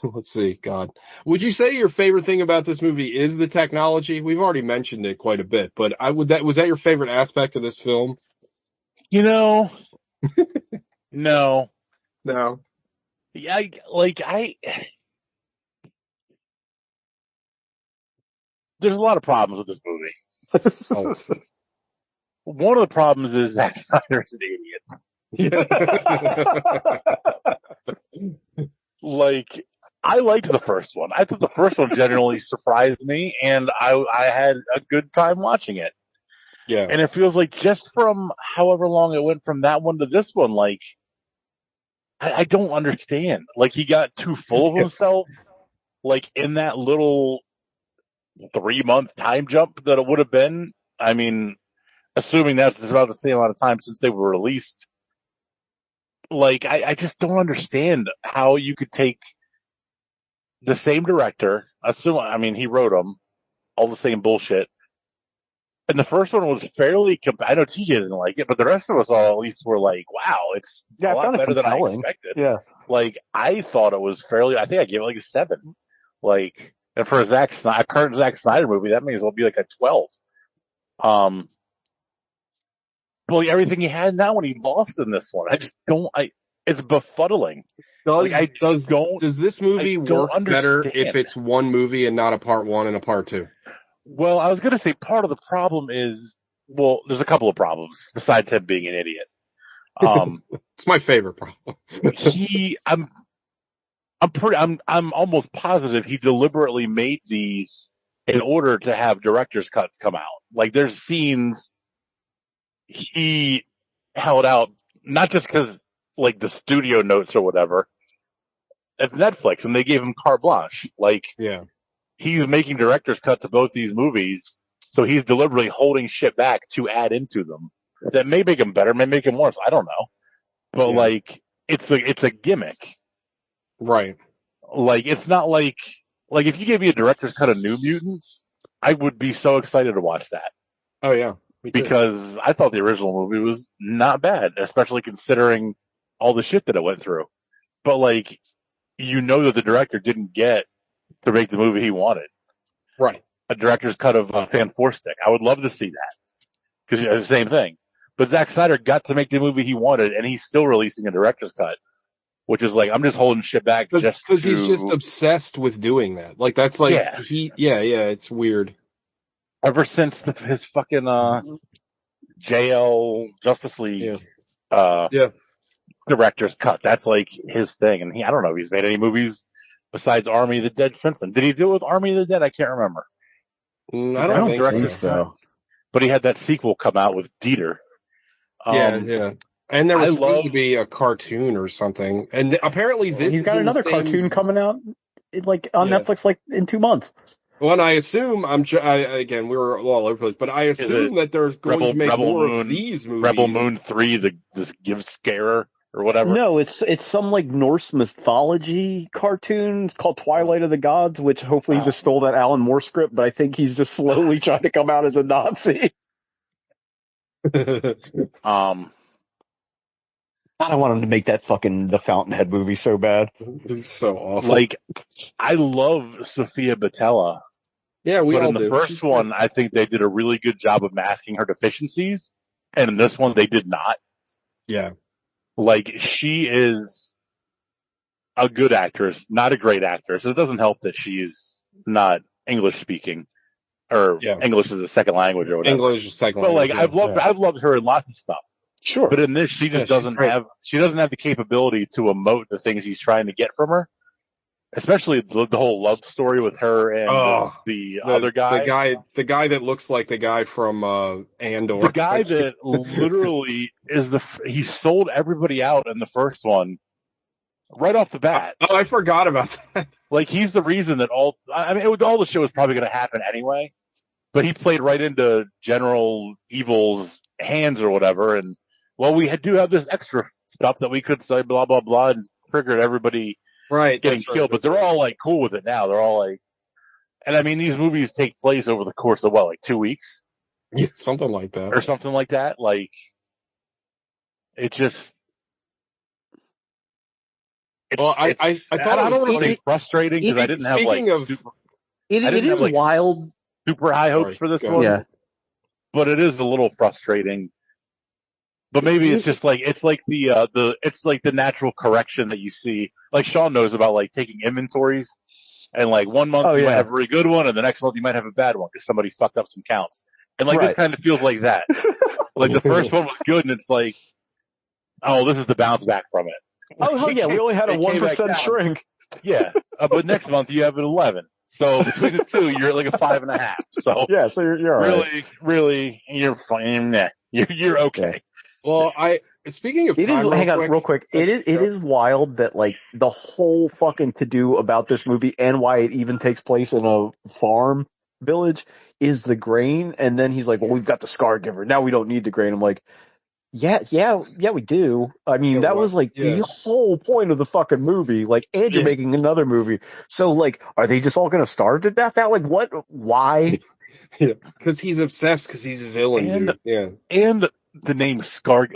let's see, God, would you say your favorite thing about this movie is the technology? We've already mentioned it quite a bit, but was that your favorite aspect of this film?
You know, no.
No.
Yeah, there's a lot of problems with this movie. One of the problems is Zack Snyder is an idiot. Like, I liked the first one. I thought the first one generally surprised me, and I had a good time watching it.
Yeah.
And it feels like just from however long it went from that one to this one, like, I don't understand. Like, he got too full of himself, like, in that little 3-month time jump that it would have been. I mean, assuming that's about the same amount of time since they were released. Like, I just don't understand how you could take the same director, I mean, he wrote them, all the same bullshit. And the first one was fairly, I know TJ didn't like it, but the rest of us all at least were like, wow, it's a lot better than I expected.
Yeah.
Like, I thought it was fairly, I think I gave it like a 7. Like, and for a current Zack Snyder movie, that may as well be like a 12. Well, everything he had in that one, he lost in this one. I just don't, it's befuddling.
Does this movie work better if it's one movie and not a part 1 and a part 2?
Well, I was going to say part of the problem is, well, there's a couple of problems besides him being an idiot.
It's my favorite problem.
I'm almost positive he deliberately made these in order to have director's cuts come out. Like, there's scenes he held out, not just because, like, the studio notes or whatever, at Netflix, and they gave him carte blanche. Like,
yeah.
He's making director's cuts of both these movies, so he's deliberately holding shit back to add into them. That may make them better, may make them worse. I don't know. But, like, it's a gimmick.
Right.
Like, it's not like if you gave me a director's cut of New Mutants, I would be so excited to watch that
Oh yeah, me too.
because I thought the original movie was not bad, especially considering all the shit that it went through. But like, that the director didn't get to make the movie he wanted.
Right.
A director's cut of Fan Four Stick. I would love to see that because it's the same thing. But Zack Snyder got to make the movie he wanted, and he's still releasing a director's cut, which is like, I'm just holding shit back just
because he's just obsessed with doing that. Like that's like it's weird.
Ever since his fucking JL Justice League director's cut, that's like his thing. And I don't know if he's made any movies besides Army of the Dead since then. Did he do it with Army of the Dead? I can't remember.
I don't think so.
But he had that sequel come out with Dieter.
Yeah. And there was supposed to be a cartoon or something. And apparently
he's got another cartoon coming out on Netflix like in 2 months.
Well, and I assume again, we were all over the place, but I assume that they're going to make more of these movies.
Rebel Moon 3, this Give Scarer or whatever.
No, it's some like Norse mythology cartoon. It's called Twilight of the Gods, which hopefully he just stole that Alan Moore script, but I think he's just slowly trying to come out as a Nazi. I don't want him to make that the Fountainhead movie so bad.
This is so awful.
Like, I love Sophia Boutella.
Yeah,
but in the first one, I think they did a really good job of masking her deficiencies, and in this one, they did not.
Yeah.
Like, she is a good actress, not a great actress. It doesn't help that she's not English speaking, or English is a second language or whatever.
English is a second language.
But like, I've loved her in lots of stuff.
Sure.
But in this, she just doesn't have the capability to emote the things he's trying to get from her. Especially the whole love story with her and the other guy.
The guy that looks like the guy from Andor.
The guy that literally he sold everybody out in the first one right off the bat.
Oh, I forgot about that.
Like, he's the reason that all the show was probably going to happen anyway, but he played right into General Evil's hands or whatever, and we do have this extra stuff that we could say blah, blah, blah, and triggered everybody getting killed, but they're all like cool with it now. They're all like, and I mean, these movies take place over the course of 2 weeks?
Yeah, something like that.
Or something like that. Like, it just,
I thought
I don't want to say frustrating because I didn't have
it is wild.
Super high hopes for this one.
Yeah.
But it is a little frustrating. But maybe it's just like, it's like the natural correction that you see. Like Sean knows about taking inventories, and 1 month you might have a really good one, and the next month you might have a bad one because somebody fucked up some counts. And this kind of feels like that. Like the first one was good, and it's like, oh, this is the bounce back from it.
Oh yeah, we only had a 1% shrink.
Yeah, but next month you have an 11. So between the two, you're at a 5.5. So
yeah, so you're right.
really, you're fine. You're okay.
Well, speaking of time,
hang on real quick. It is wild that the whole fucking to-do about this movie and why it even takes place in a farm village is the grain. And then he's like, well, we've got the Scargiver. Now we don't need the grain. I'm like, yeah, we do. I mean, that was the whole point of the fucking movie. And you're making another movie. So are they just all going to starve to death now? What? Why?
Yeah, because he's obsessed because he's a villain, dude. Yeah.
And the name Scar,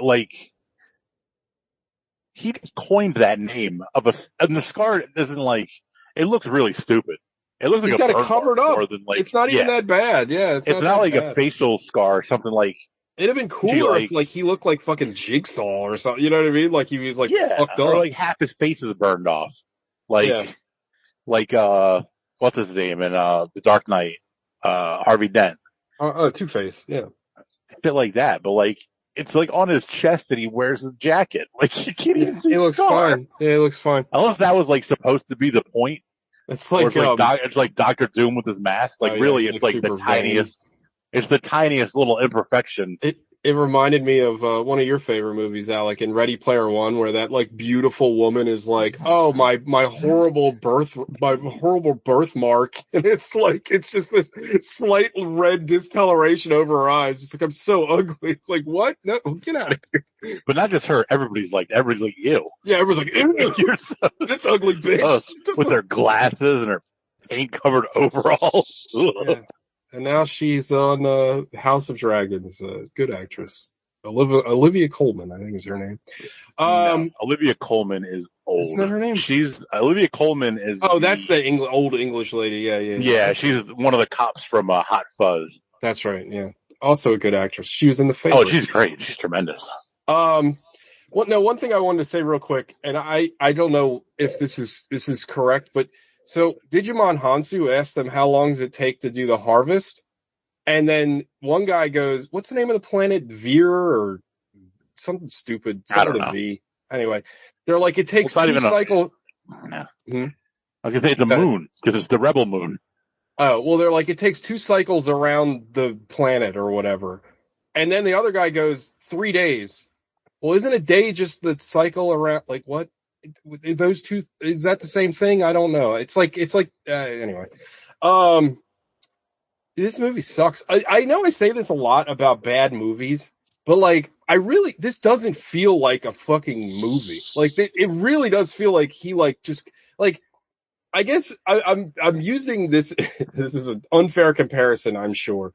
he just coined that name and the Scar isn't it looks really stupid. It looks like
he's got it covered up. It's not even that bad. Yeah,
it's not like bad. A facial scar or something
It'd have been cooler if he looked like fucking Jigsaw or something. You know what I mean? He was fucked up,
or half his face is burned off. What's his name in The Dark Knight? Harvey Dent.
Two-Face. Yeah.
Bit like that, but it's on his chest and he wears a jacket. You can't even see.
He looks fine. Yeah, he looks fine.
I don't know if that was supposed to be the point.
It's
it's like Doctor Doom with his mask. Really, it's the tiniest. It's the tiniest little imperfection.
It reminded me of one of your favorite movies, Alec, in Ready Player One, where that beautiful woman is oh, my horrible birthmark, and it's just this slight red discoloration over her eyes. Just I'm so ugly. What? No, get out of here.
But not just her. Everybody's like ew.
Yeah, everybody's ew. You're this ugly bitch.
With her glasses and her paint covered overalls.
Yeah. And now she's on House of Dragons. Good actress. Olivia Colman, I think is her name.
No, Olivia Colman is old.
Isn't that her name?
Olivia Colman is.
Oh, that's the old English lady. Yeah.
Yeah, she's one of the cops from Hot Fuzz.
That's right. Yeah. Also a good actress. She was in The Favorite.
Oh, she's great. She's tremendous.
One thing I wanted to say real quick, and I don't know if this is correct, but so Digimon Hansu asked them how long does it take to do the harvest, and then one guy goes, "What's the name of the planet? Vir or something stupid?
I don't know.
V." Anyway, they're like it takes
Well, it's not
two
even
cycles.
No. I was gonna say it's a moon because it's the rebel moon.
Oh, well, they're like it takes 2 cycles around the planet or whatever, and then the other guy goes 3 days. Well, isn't a day just the cycle around? Like what? Those two, is that the same thing? I don't know. It's like anyway. This movie sucks. I know I say this a lot about bad movies, but like this doesn't feel like a fucking movie. Like it really does feel like he like just like. I guess I'm using this. This is an unfair comparison, I'm sure,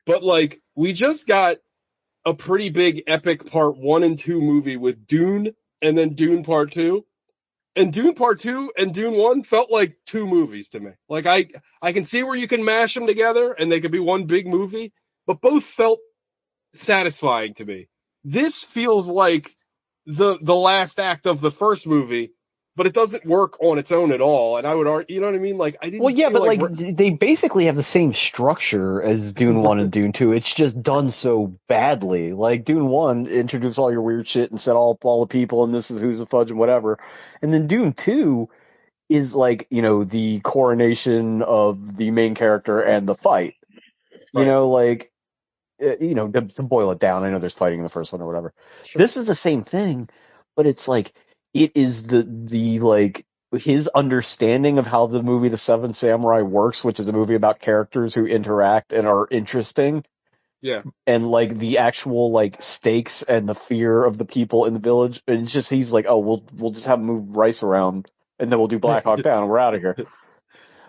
but like we just got a pretty big epic part 1 and 2 movie with Dune and then Dune Part 2. And Dune Part 2 and Dune 1 felt like 2 movies to me. Like I can see where you can mash them together and they could be one big movie, but both felt satisfying to me. This feels like the last act of the first movie, but it doesn't work on its own at all. And I would argue, you know what I mean? Like I didn't.
Well, yeah, but like they basically have the same structure as Dune 1 and Dune 2. It's just done so badly. Like Dune 1 introduced all your weird shit and set all the people and this is who's the fudge and whatever. And then Dune 2 is like, the coronation of the main character and the fight.
Right.
To boil it down, I know there's fighting in the first one or whatever.
Sure.
This is the same thing, but it's like, it is the like his understanding of how the movie The Seven Samurai works, which is a movie about characters who interact and are interesting.
Yeah.
And like the actual like stakes and the fear of the people in the village. And it's just he's like, oh, we'll just have him move rice around and then we'll do Black Hawk Down and we're out of here.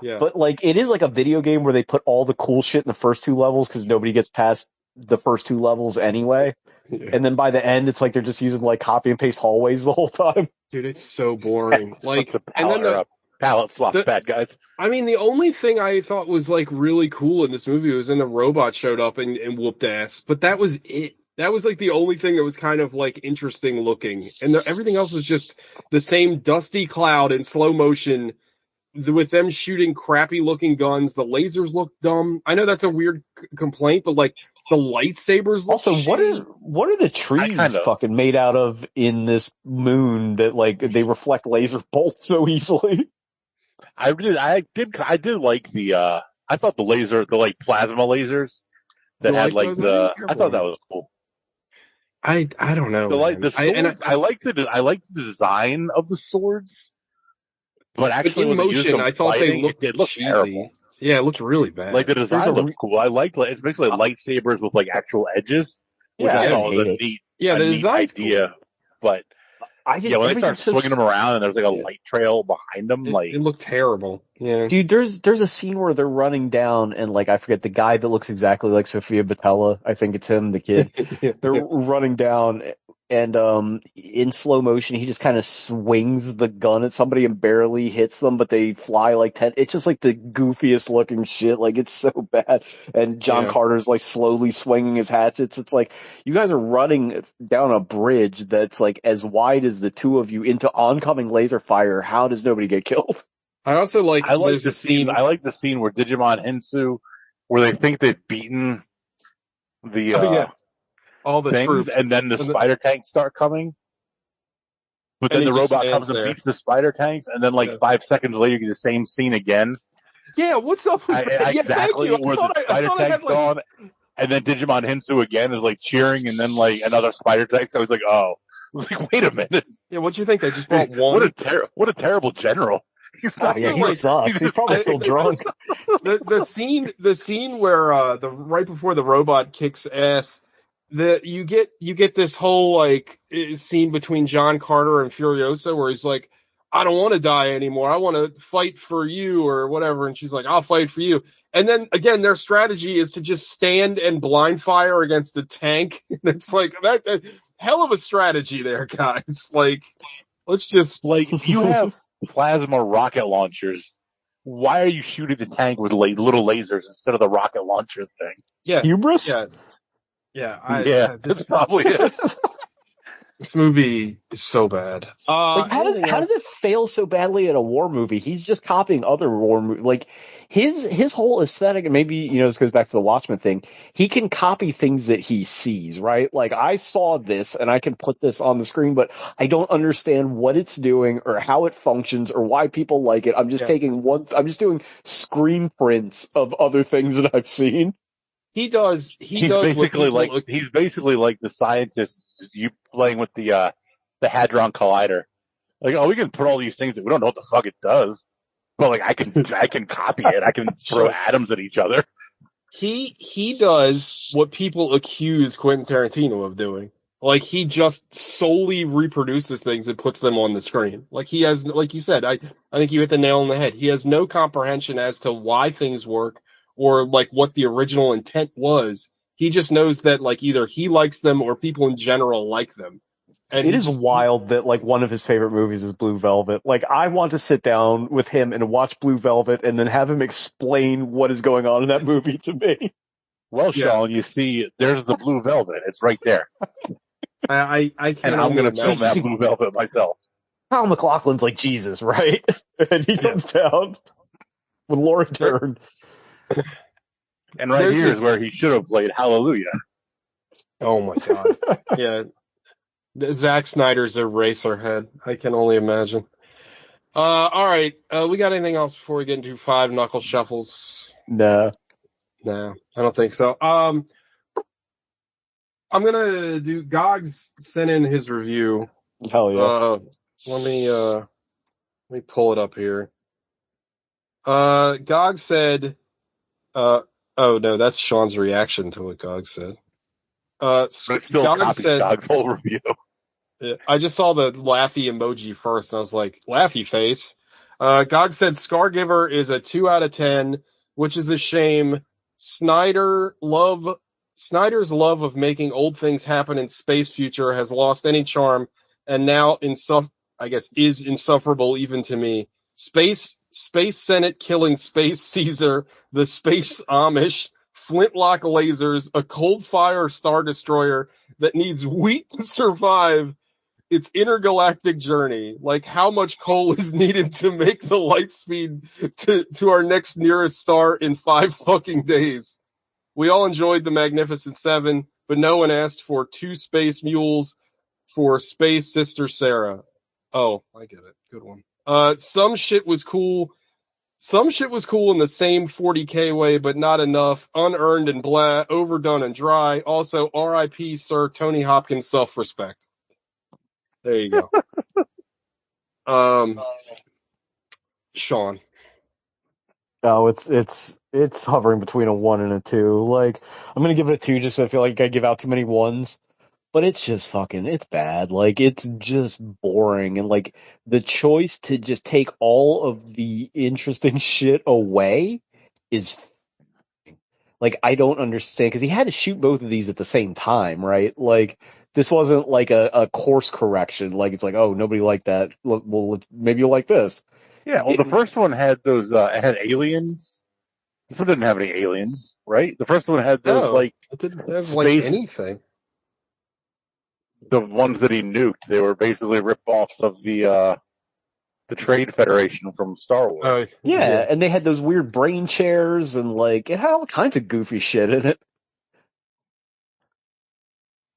Yeah.
But like it is like a video game where they put all the cool shit in the first 2 levels because nobody gets past the first 2 levels anyway. Yeah. And then by the end, it's like they're just using like copy and paste hallways the whole time.
Dude, it's so boring. Like,
and then palette swap bad guys.
I mean, the only thing I thought was like really cool in this movie was when the robot showed up and whooped ass. But that was it. That was like the only thing that was kind of like interesting looking, and everything else was just the same dusty cloud in slow motion. With them shooting crappy looking guns, the lasers look dumb. I know that's a weird complaint, but like the lightsabers look
also
shitty.
what are the trees fucking made out of in this moon that like they reflect laser bolts so easily?
I did like I thought the like plasma lasers that had like I thought that was cool.
I don't know.
The swords, I like the design of the swords. But actually,
in motion, I thought
they
looked
cheesy. Terrible.
Yeah, it looked really bad.
Like the design looked cool. I liked it's basically lightsabers with like actual edges, which I thought was a neat, idea. Cool. But when they start swinging them around and there's like a light trail behind them,
it looked terrible. Yeah,
dude, there's a scene where they're running down and like I forget the guy that looks exactly like Sofia Boutella. I think it's him, the kid. They're running down. And in slow motion, he just kind of swings the gun at somebody and barely hits them, but they fly like 10. It's just like the goofiest looking shit. Like, it's so bad. And John Carter's like slowly swinging his hatchets. It's like, you guys are running down a bridge that's like as wide as the 2 of you into oncoming laser fire. How does nobody get killed?
I also like,
I like the scene where Digimon Hensu, where they think they've beaten the,
all the
things,
troops,
and then the spider tanks start coming. But then the robot comes and beats the spider tanks, and then 5 seconds later, you get the same scene again.
Yeah, what's up with that?
Exactly, where the spider tank's gone, and then Digimon Hensu again is like cheering, and then like another spider tank. So I was like, oh, I was like, wait a minute.
Yeah, what'd you think? They just brought one.
What a terrible general.
He sucks. He's probably still drunk.
The scene where right before the robot kicks ass. You get this whole like scene between John Carter and Furiosa where he's like, I don't want to die anymore. I want to fight for you or whatever. And she's like, I'll fight for you. And then again, their strategy is to just stand and blind fire against a tank. And it's like that hell of a strategy there, guys. Like, let's just
Like, if you have plasma rocket launchers, why are you shooting the tank with little lasers instead of the rocket launcher thing?
yeah,
Hubris?
yeah,
Yeah, that's probably it.
This movie is so bad.
Like, how
anything
does
else?
it fail so badly at a war movie? He's just copying other war movies. Like, his whole aesthetic, and maybe, this goes back to the Watchmen thing. He can copy things that he sees, right? Like, I saw this and I can put this on the screen, but I don't understand what it's doing or how it functions or why people like it. I'm just I'm just doing screen prints of other things that I've seen.
He does
He's
what
basically
people-
like the scientist, you playing with the Hadron Collider. Like, we can put all these things that we don't know what the fuck it does, but like I can copy it. I can throw atoms at each other.
he does what people accuse Quentin Tarantino of doing. Like, he just solely reproduces things and puts them on the screen. Like, he has, like you said, I think you hit the nail on the head. He has no comprehension as to why things work or like what the original intent was. He just knows that like either he likes them or people in general like them. And
It is wild that like one of his favorite movies is Blue Velvet. Like, I want to sit down with him and watch Blue Velvet and then have him explain what is going on in that movie to me.
Well,
Yeah.
Sean, you see, there's the Blue Velvet. It's right there,
I can't.
and I'm
only
going to film
imagine.
that Blue Velvet myself.
Kyle MacLachlan's like Jesus, right? And he comes down with Laura Dern.
And right
There's
here is
this-
where he should have played Hallelujah.
Oh my god. Yeah. Zack Snyder's Eraserhead. I can only imagine. All right. We got anything else before we get into Five Knuckle Shuffles?
Nah.
No, I don't think so. I'm gonna do. Gogs sent in his review.
Hell yeah.
Let me pull it up here. Gog said, oh no, that's Sean's reaction to what Gog said.
But it's still
Gog
copied
said,
Dog's whole review.
I just saw the laughy emoji first, and I was like, laughy face. Gog said Scargiver is a 2 out of 10, which is a shame. Snyder's love of making old things happen in space future has lost any charm, and now is insufferable even to me. Space Senate killing Space Caesar, the Space Amish, flintlock lasers, a cold fire Star Destroyer that needs wheat to survive its intergalactic journey. Like, how much coal is needed to make the light speed to our next nearest star in 5 fucking days? We all enjoyed the Magnificent Seven, but no one asked for 2 space mules for Space Sister Sarah. Oh, I get it. Good one. Some shit was cool. Some shit was cool in the same 40K way, but not enough. Unearned and blah, overdone and dry. Also, R.I.P. Sir Tony Hopkins' self-respect. There you go. Sean.
Oh, it's hovering between a 1 and a 2. Like, I'm gonna give it a 2 just so I feel like I give out too many 1s. But it's just it's bad. Like, it's just boring. And like, the choice to just take all of the interesting shit away is, like, I don't understand. Cause he had to shoot both of these at the same time, right? Like, this wasn't like a course correction. Like, it's like, oh, nobody liked that. Well, maybe you'll like this.
Yeah, well, the first one had those, it had aliens. This one didn't have any aliens, right? The first one had those,
No,
like,
it didn't have like
space-
anything.
the ones that he nuked. They were basically rip-offs of the Trade Federation from Star Wars.
Yeah, and they had those weird brain chairs and like, it had all kinds of goofy shit in it.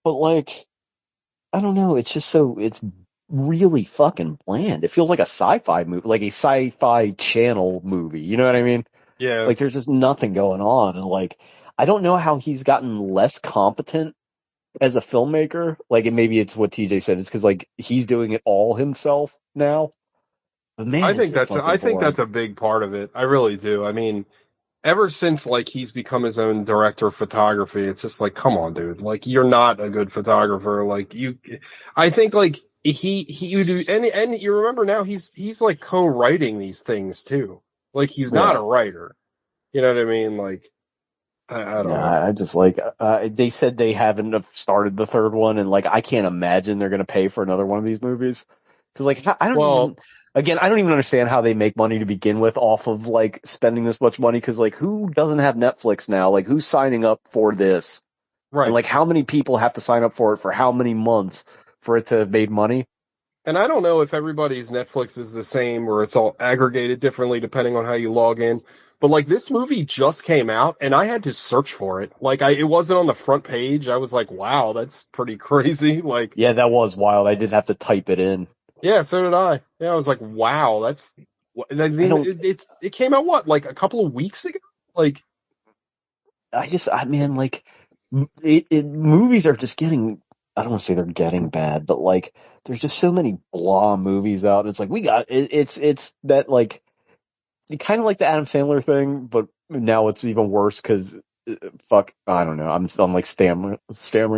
But like, I don't know, it's really fucking bland. It feels like a sci-fi movie, like a sci-fi channel movie, you know what I mean?
Yeah.
Like, there's just nothing going on, and like, I don't know how he's gotten less competent as a filmmaker. Like, and maybe it's what TJ said, it's because like, he's doing it all himself now. But man,
I
it's
think
so
that's
fucking boring.
a big part of it. I really do. I mean, ever since like he's become his own director of photography, it's just like, come on, dude. Like, you're not a good photographer. Like, I think like he would do, and you remember now he's like co-writing these things too. Like he's not a writer. You know what I mean? Like I don't know.
I just like they said they haven't have started the third one, and like I can't imagine they're gonna pay for another one of these movies because like I don't even understand how they make money to begin with off of like spending this much money because like who doesn't have Netflix now? Like who's signing up for this?
Right.
And like how many people have to sign up for it for how many months for it to have made money?
And I don't know if everybody's Netflix is the same or it's all aggregated differently depending on how you log in. But like this movie just came out and I had to search for it. Like it wasn't on the front page. I was like, wow, that's pretty crazy. Like,
yeah, that was wild. I did have to type it in.
Yeah, so did I. Yeah, I was like, wow, that's, I mean, it came out what, like a couple of weeks ago? Like,
movies are just getting, I don't want to say they're getting bad, but like, there's just so many blah movies out. It's like, it's that like, kind of like the Adam Sandler thing, but now it's even worse because, I don't know. I'm like stammering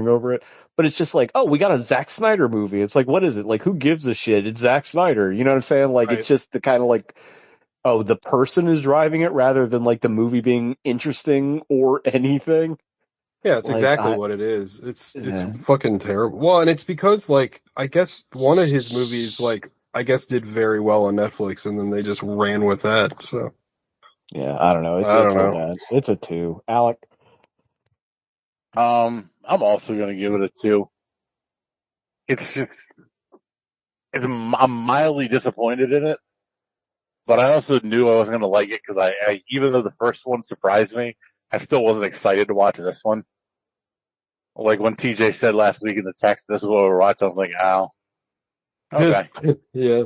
over it, but it's just like, oh, we got a Zack Snyder movie. It's like, what is it? Like, who gives a shit? It's Zack Snyder. You know what I'm saying? Like, It's just the kind of like, oh, the person is driving it rather than like the movie being interesting or anything.
Yeah, it's exactly what it is. It's fucking terrible. Well, and it's because like I guess one of his movies like I guess did very well on Netflix, and then they just ran with that. So
yeah, I don't know. It's real bad. It's a 2. Alec,
I'm also gonna give it a 2. I'm mildly disappointed in it, but I also knew I wasn't gonna like it because I even though the first one surprised me, I still wasn't excited to watch this one. Like when TJ said last week in the text, this is what we're watching, I was like, ow. Okay.
Yeah.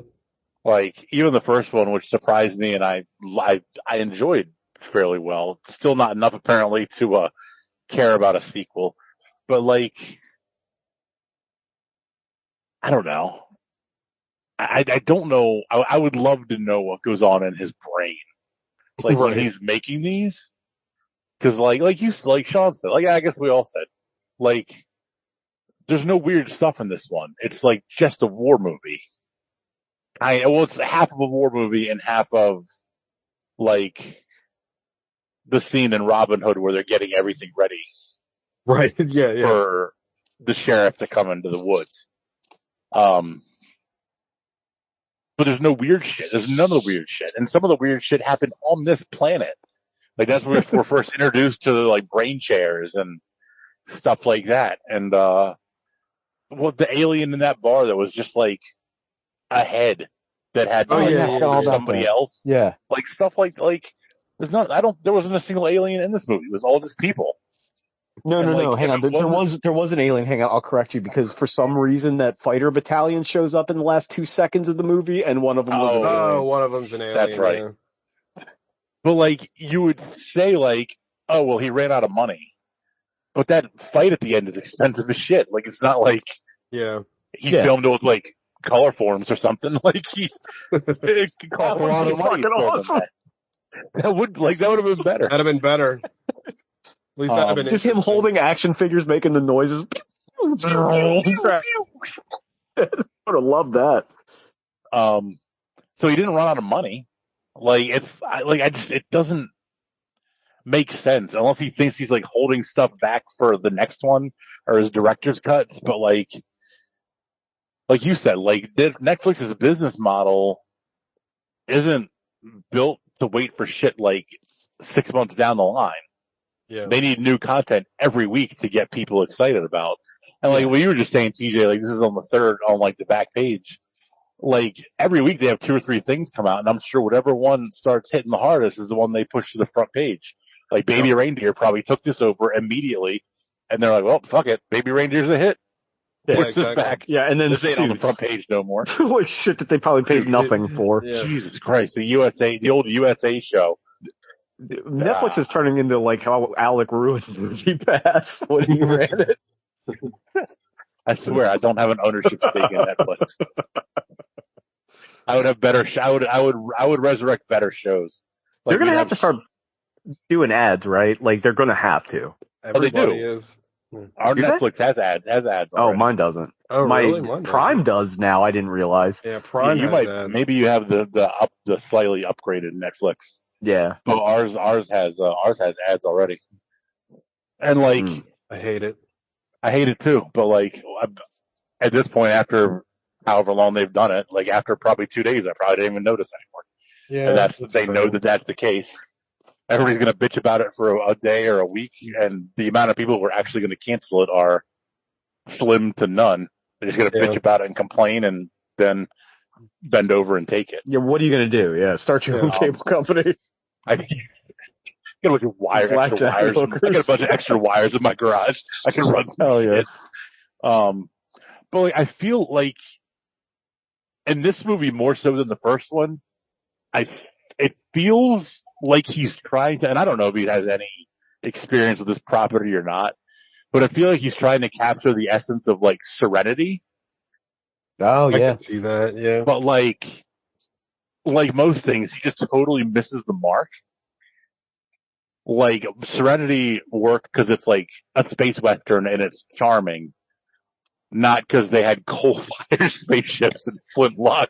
Like, even the first one, which surprised me and I enjoyed fairly well. Still not enough apparently to, care about a sequel. But like, I don't know. I don't know. I would love to know what goes on in his brain. Like when he's making these. Cause like Sean said, like I guess we all said, like, there's no weird stuff in this one. It's like just a war movie. It's half of a war movie and half of like the scene in Robin Hood where they're getting everything ready.
Right. Yeah.
For the sheriff to come into the woods. But there's no weird shit. There's none of the weird shit. And some of the weird shit happened on this planet. Like that's where we're first introduced to like brain chairs and stuff like that. And, the alien in that bar that was just like a head that had somebody else.
Yeah.
Like stuff like, there wasn't a single alien in this movie. It was all just people.
No, hang on. There was an alien. Hang on, I'll correct you because for some reason that fighter battalion shows up in the last 2 seconds of the movie and one of them was an alien.
Oh, one of them's an alien.
That's right. Yeah. But like, you would say like, oh, well, he ran out of money. But that fight at the end is expensive as shit. Like, it's not like he filmed it with like color forms or something. Like it cost a lot of money. Awesome. That would have been better.
That'd have been better. At least that'd have been
just him holding action figures, making the noises. I would have loved that.
So he didn't run out of money. Like it doesn't make sense unless he thinks he's like holding stuff back for the next one or his director's cuts. But like you said, like Netflix's business model isn't built to wait for shit like 6 months down the line.
Yeah.
They need new content every week to get people excited about. And like what you were just saying, TJ, like this is on the third, on like the back page. Like every week they have 2 or 3 things come out and I'm sure whatever one starts hitting the hardest is the one they push to the front page. Like Baby Reindeer probably took this over immediately and they're like, well, fuck it. Baby Reindeer's a hit.
Yeah,
push this back.
Yeah, and then
this ain't on the front page no more.
Like shit that they probably paid nothing for.
Yeah. Jesus Christ. The old USA show.
Netflix is turning into like how Alec ruined Movie Pass when he ran it.
I swear, I don't have an ownership stake in Netflix. I would have better. I would resurrect better shows. Like
they're gonna have to start doing ads, right? Like they're gonna have to.
Everybody is.
Our
Is that?
Netflix has ads
Oh,
already.
mine doesn't.
Oh,
My
really? Mine
Prime
doesn't.
does now. I didn't realize.
Yeah,
Yeah,
Prime
you
has
might,
ads.
maybe you have the slightly upgraded Netflix.
Yeah.
But ours has ads already. And like,
Mm.
I hate it.
I hate it too, but like, at this point, after however long they've done it, like after probably 2 days, I probably didn't even notice anymore.
Yeah,
And they know that that's the case. Everybody's going to bitch about it for a day or a week, and the amount of people who are actually going to cancel it are slim to none. They're just going to bitch about it and complain, and then bend over and take it.
Yeah. What are you gonna do? Yeah. Start your own cable company.
I got a bunch of wires, extra
Blackjack
wires. I got a
hookers.
bunch of extra wires in my garage. I can run some
Hell yeah.
shit. But like, I feel like in this movie more so than the first one, it feels like he's trying to, and I don't know if he has any experience with this property or not, but I feel like he's trying to capture the essence of like Serenity.
Oh
I
yeah.
can see that. Yeah.
But like most things, he just totally misses the mark. Like Serenity worked because it's like a space western and it's charming, not because they had coal-fired spaceships and flintlock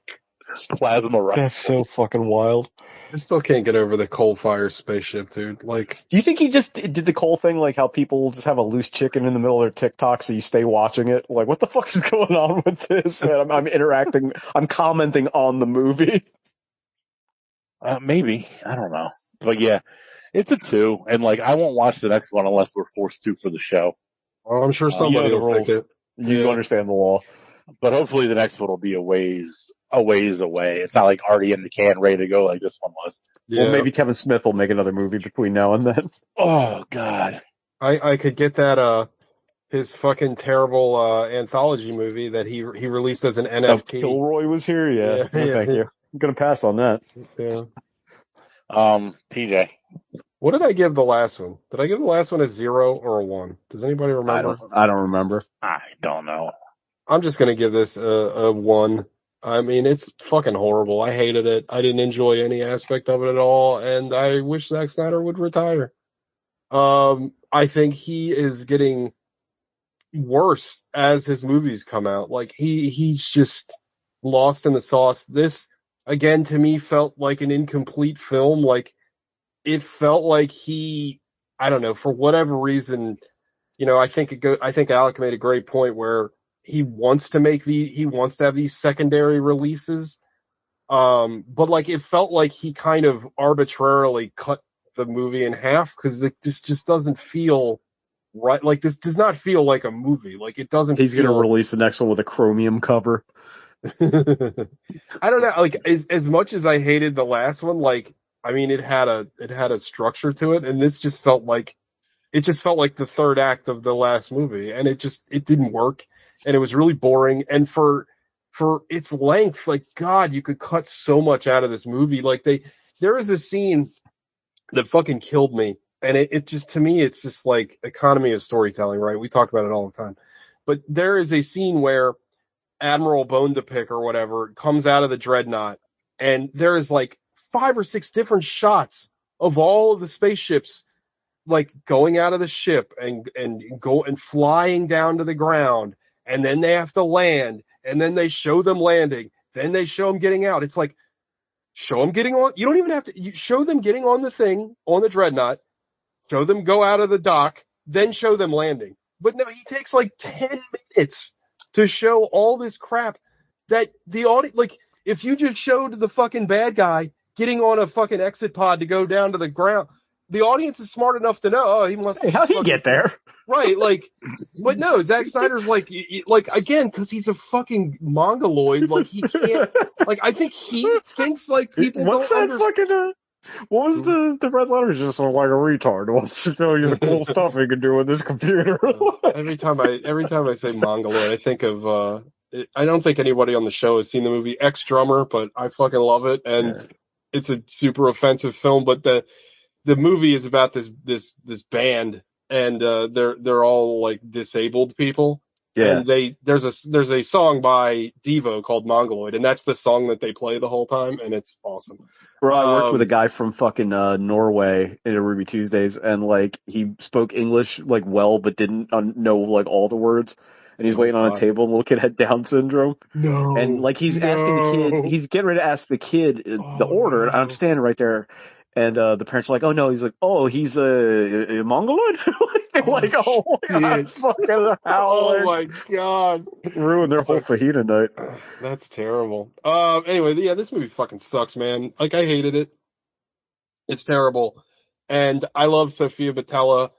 plasma rifles.
That's so fucking wild.
I still can't get over the coal-fired spaceship, dude. Like,
Do you think he just did the Cole thing, like how people just have a loose chicken in the middle of their TikTok, so you stay watching it? Like, what the fuck is going on with this? And I'm interacting, I'm commenting on the movie.
Maybe, I don't know, but yeah, it's a 2, and like I won't watch the next one unless we're forced to for the show.
I'm sure somebody
the
will pick
rules.
it.
You understand the law.
But hopefully the next one will be a ways away. It's not like already in the can, ready to go like this one was.
Yeah.
Well, maybe Kevin Smith will make another movie between now and then.
Oh God.
I could get that his fucking terrible anthology movie that he released as an NFT.
Kilroy was here, yeah.
Yeah,
No, thank you. I'm gonna pass on that.
Yeah.
TJ.
What did I give the last one? Did I give the last one a 0 or a 1? Does anybody remember?
I don't remember.
I don't know.
I'm just gonna give this a 1. I mean, it's fucking horrible. I hated it. I didn't enjoy any aspect of it at all, and I wish Zack Snyder would retire. I think he is getting worse as his movies come out. Like he's just lost in the sauce. This again to me felt like an incomplete film. Like it felt like I don't know, for whatever reason, I think Alec made a great point where he wants to have these secondary releases. But like it felt like he kind of arbitrarily cut the movie in half because this just doesn't feel right. Like this does not feel like a movie. Like it doesn't.
He's gonna release the next one with a chromium cover.
I don't know. Like as much as I hated the last one, like I mean, it had a structure to it, and this just felt like the third act of the last movie, and it didn't work, and it was really boring. And for its length, like God, you could cut so much out of this movie. Like there is a scene that fucking killed me, and it just, to me, it's just like economy of storytelling, right? We talk about it all the time, but there is a scene where Admiral Bone to Pick or whatever comes out of the dreadnought, and there is like 5 or 6 different shots of all of the spaceships like going out of the ship and flying down to the ground, and then they have to land, and then they show them landing, then they show them getting out. It's like, show them getting on. You don't even have to. You show them getting on the thing, on the dreadnought, show them go out of the dock, then show them landing. But no, he takes like 10 minutes to show all this crap that the audience, like, if you just showed the fucking bad guy getting on a fucking exit pod to go down to the ground, the audience is smart enough to know, oh, he must.
Hey, how'd he get there?
Right, like, but no, Zack Snyder's like again, because he's a fucking mongoloid. Like he can't. Like I think he thinks like people.
What's
don't
that fucking? What was the red letter? Just like a retard wants to show you the cool stuff he can do with this computer.
Every time I say mongoloid, I think of. I don't think anybody on the show has seen the movie Ex Drummer, but I fucking love it, and it's a super offensive film. But the movie is about this band, and they're all like disabled people,
Yeah.
And there's a song by Devo called Mongoloid, and that's the song that they play the whole time, and it's awesome.
Bro, I worked with a guy from fucking Norway in a Ruby Tuesdays, and like he spoke English like well, but didn't know like all the words. And he's waiting on a table. And the little kid had Down syndrome.
No.
And like he's asking the kid, he's getting ready to ask the kid the order, and I'm standing right there. And the parents are like, "Oh no," he's like, "Oh, he's a Mongoloid." Like, oh my god, fucking hell!
Oh my god,
ruined their whole fajita night.
That's terrible. Anyway, yeah, this movie fucking sucks, man. Like, I hated it. It's terrible, and I love Sofia Boutella.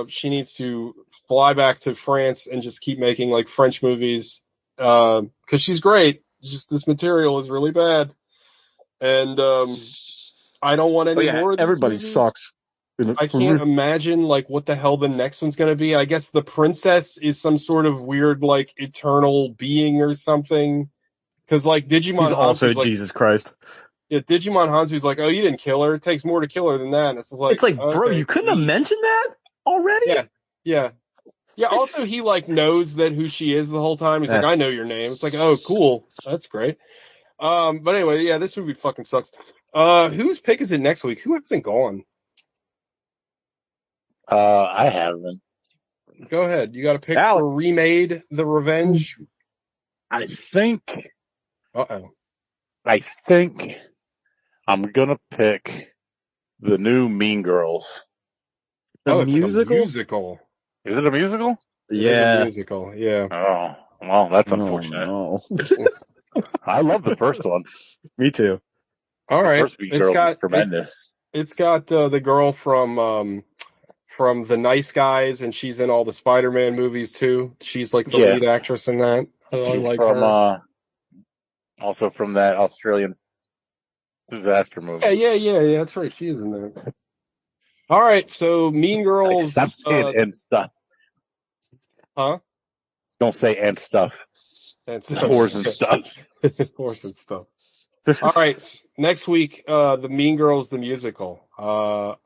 She needs to fly back to France and just keep making like French movies, because she's great. Just this material is really bad, and I don't want any more of these
everybody
movies.
sucks.
I can't imagine like what the hell the next one's gonna be. I guess the princess is some sort of weird like eternal being or something. Cause like Digimon
He's also
Hansu's, like,
Jesus Christ.
Yeah, Digimon Hansu's like, oh, you didn't kill her. It takes more to kill her than that. And it's like,
bro,
okay,
you couldn't have mentioned that already?
Yeah. Also, he like knows that who she is the whole time. He's like, I know your name. It's like, oh, cool. That's great. But anyway, yeah, this movie fucking sucks. Whose pick is it next week? Who hasn't gone?
I haven't.
Go ahead. You got a pick for Remade The Revenge?
I think I'm gonna pick the new Mean Girls.
The
musical?
It's a
musical.
Is it a musical?
Yeah. It is a musical, yeah.
Oh, well, that's unfortunate.
No.
I love the first one.
Me too.
All right.
It's got tremendous.
It's got the girl from The Nice Guys, and she's in all the Spider-Man movies too. She's like the lead actress in that. I like her.
Also from that Australian disaster movie.
Yeah. That's right. She is in there. All right. So Mean Girls.
Stop saying and stuff.
Huh?
Don't say and stuff. Whores and stuff.
Whores and stuff. All right. Next week, the Mean Girls the musical.
that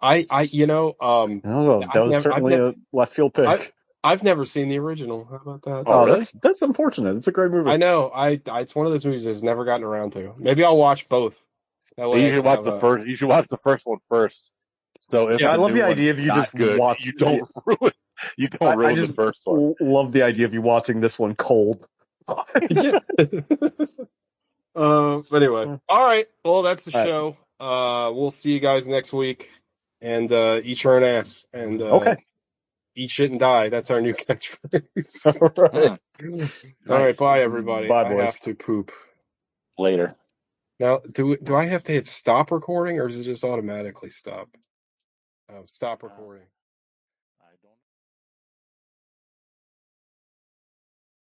was certainly a left field pick.
I've never seen the original. How about that?
Oh, really? That's unfortunate. It's a great movie.
I know. It's one of those movies I've never gotten around to. Maybe I'll watch both. That way
you should watch the first. You should watch the first one first. So if
I love the idea of you just watch.
You don't ruin. You don't ruin the first one.
Love the idea of you watching this one cold.
But anyway, all right. Well, that's the show. We'll see you guys next week, and eat your own ass, and eat shit and die. That's our new catchphrase. All right. Bye, everybody.
Bye, boys.
I have to poop
later.
Now, do I have to hit stop recording, or does it just automatically stop? Stop recording.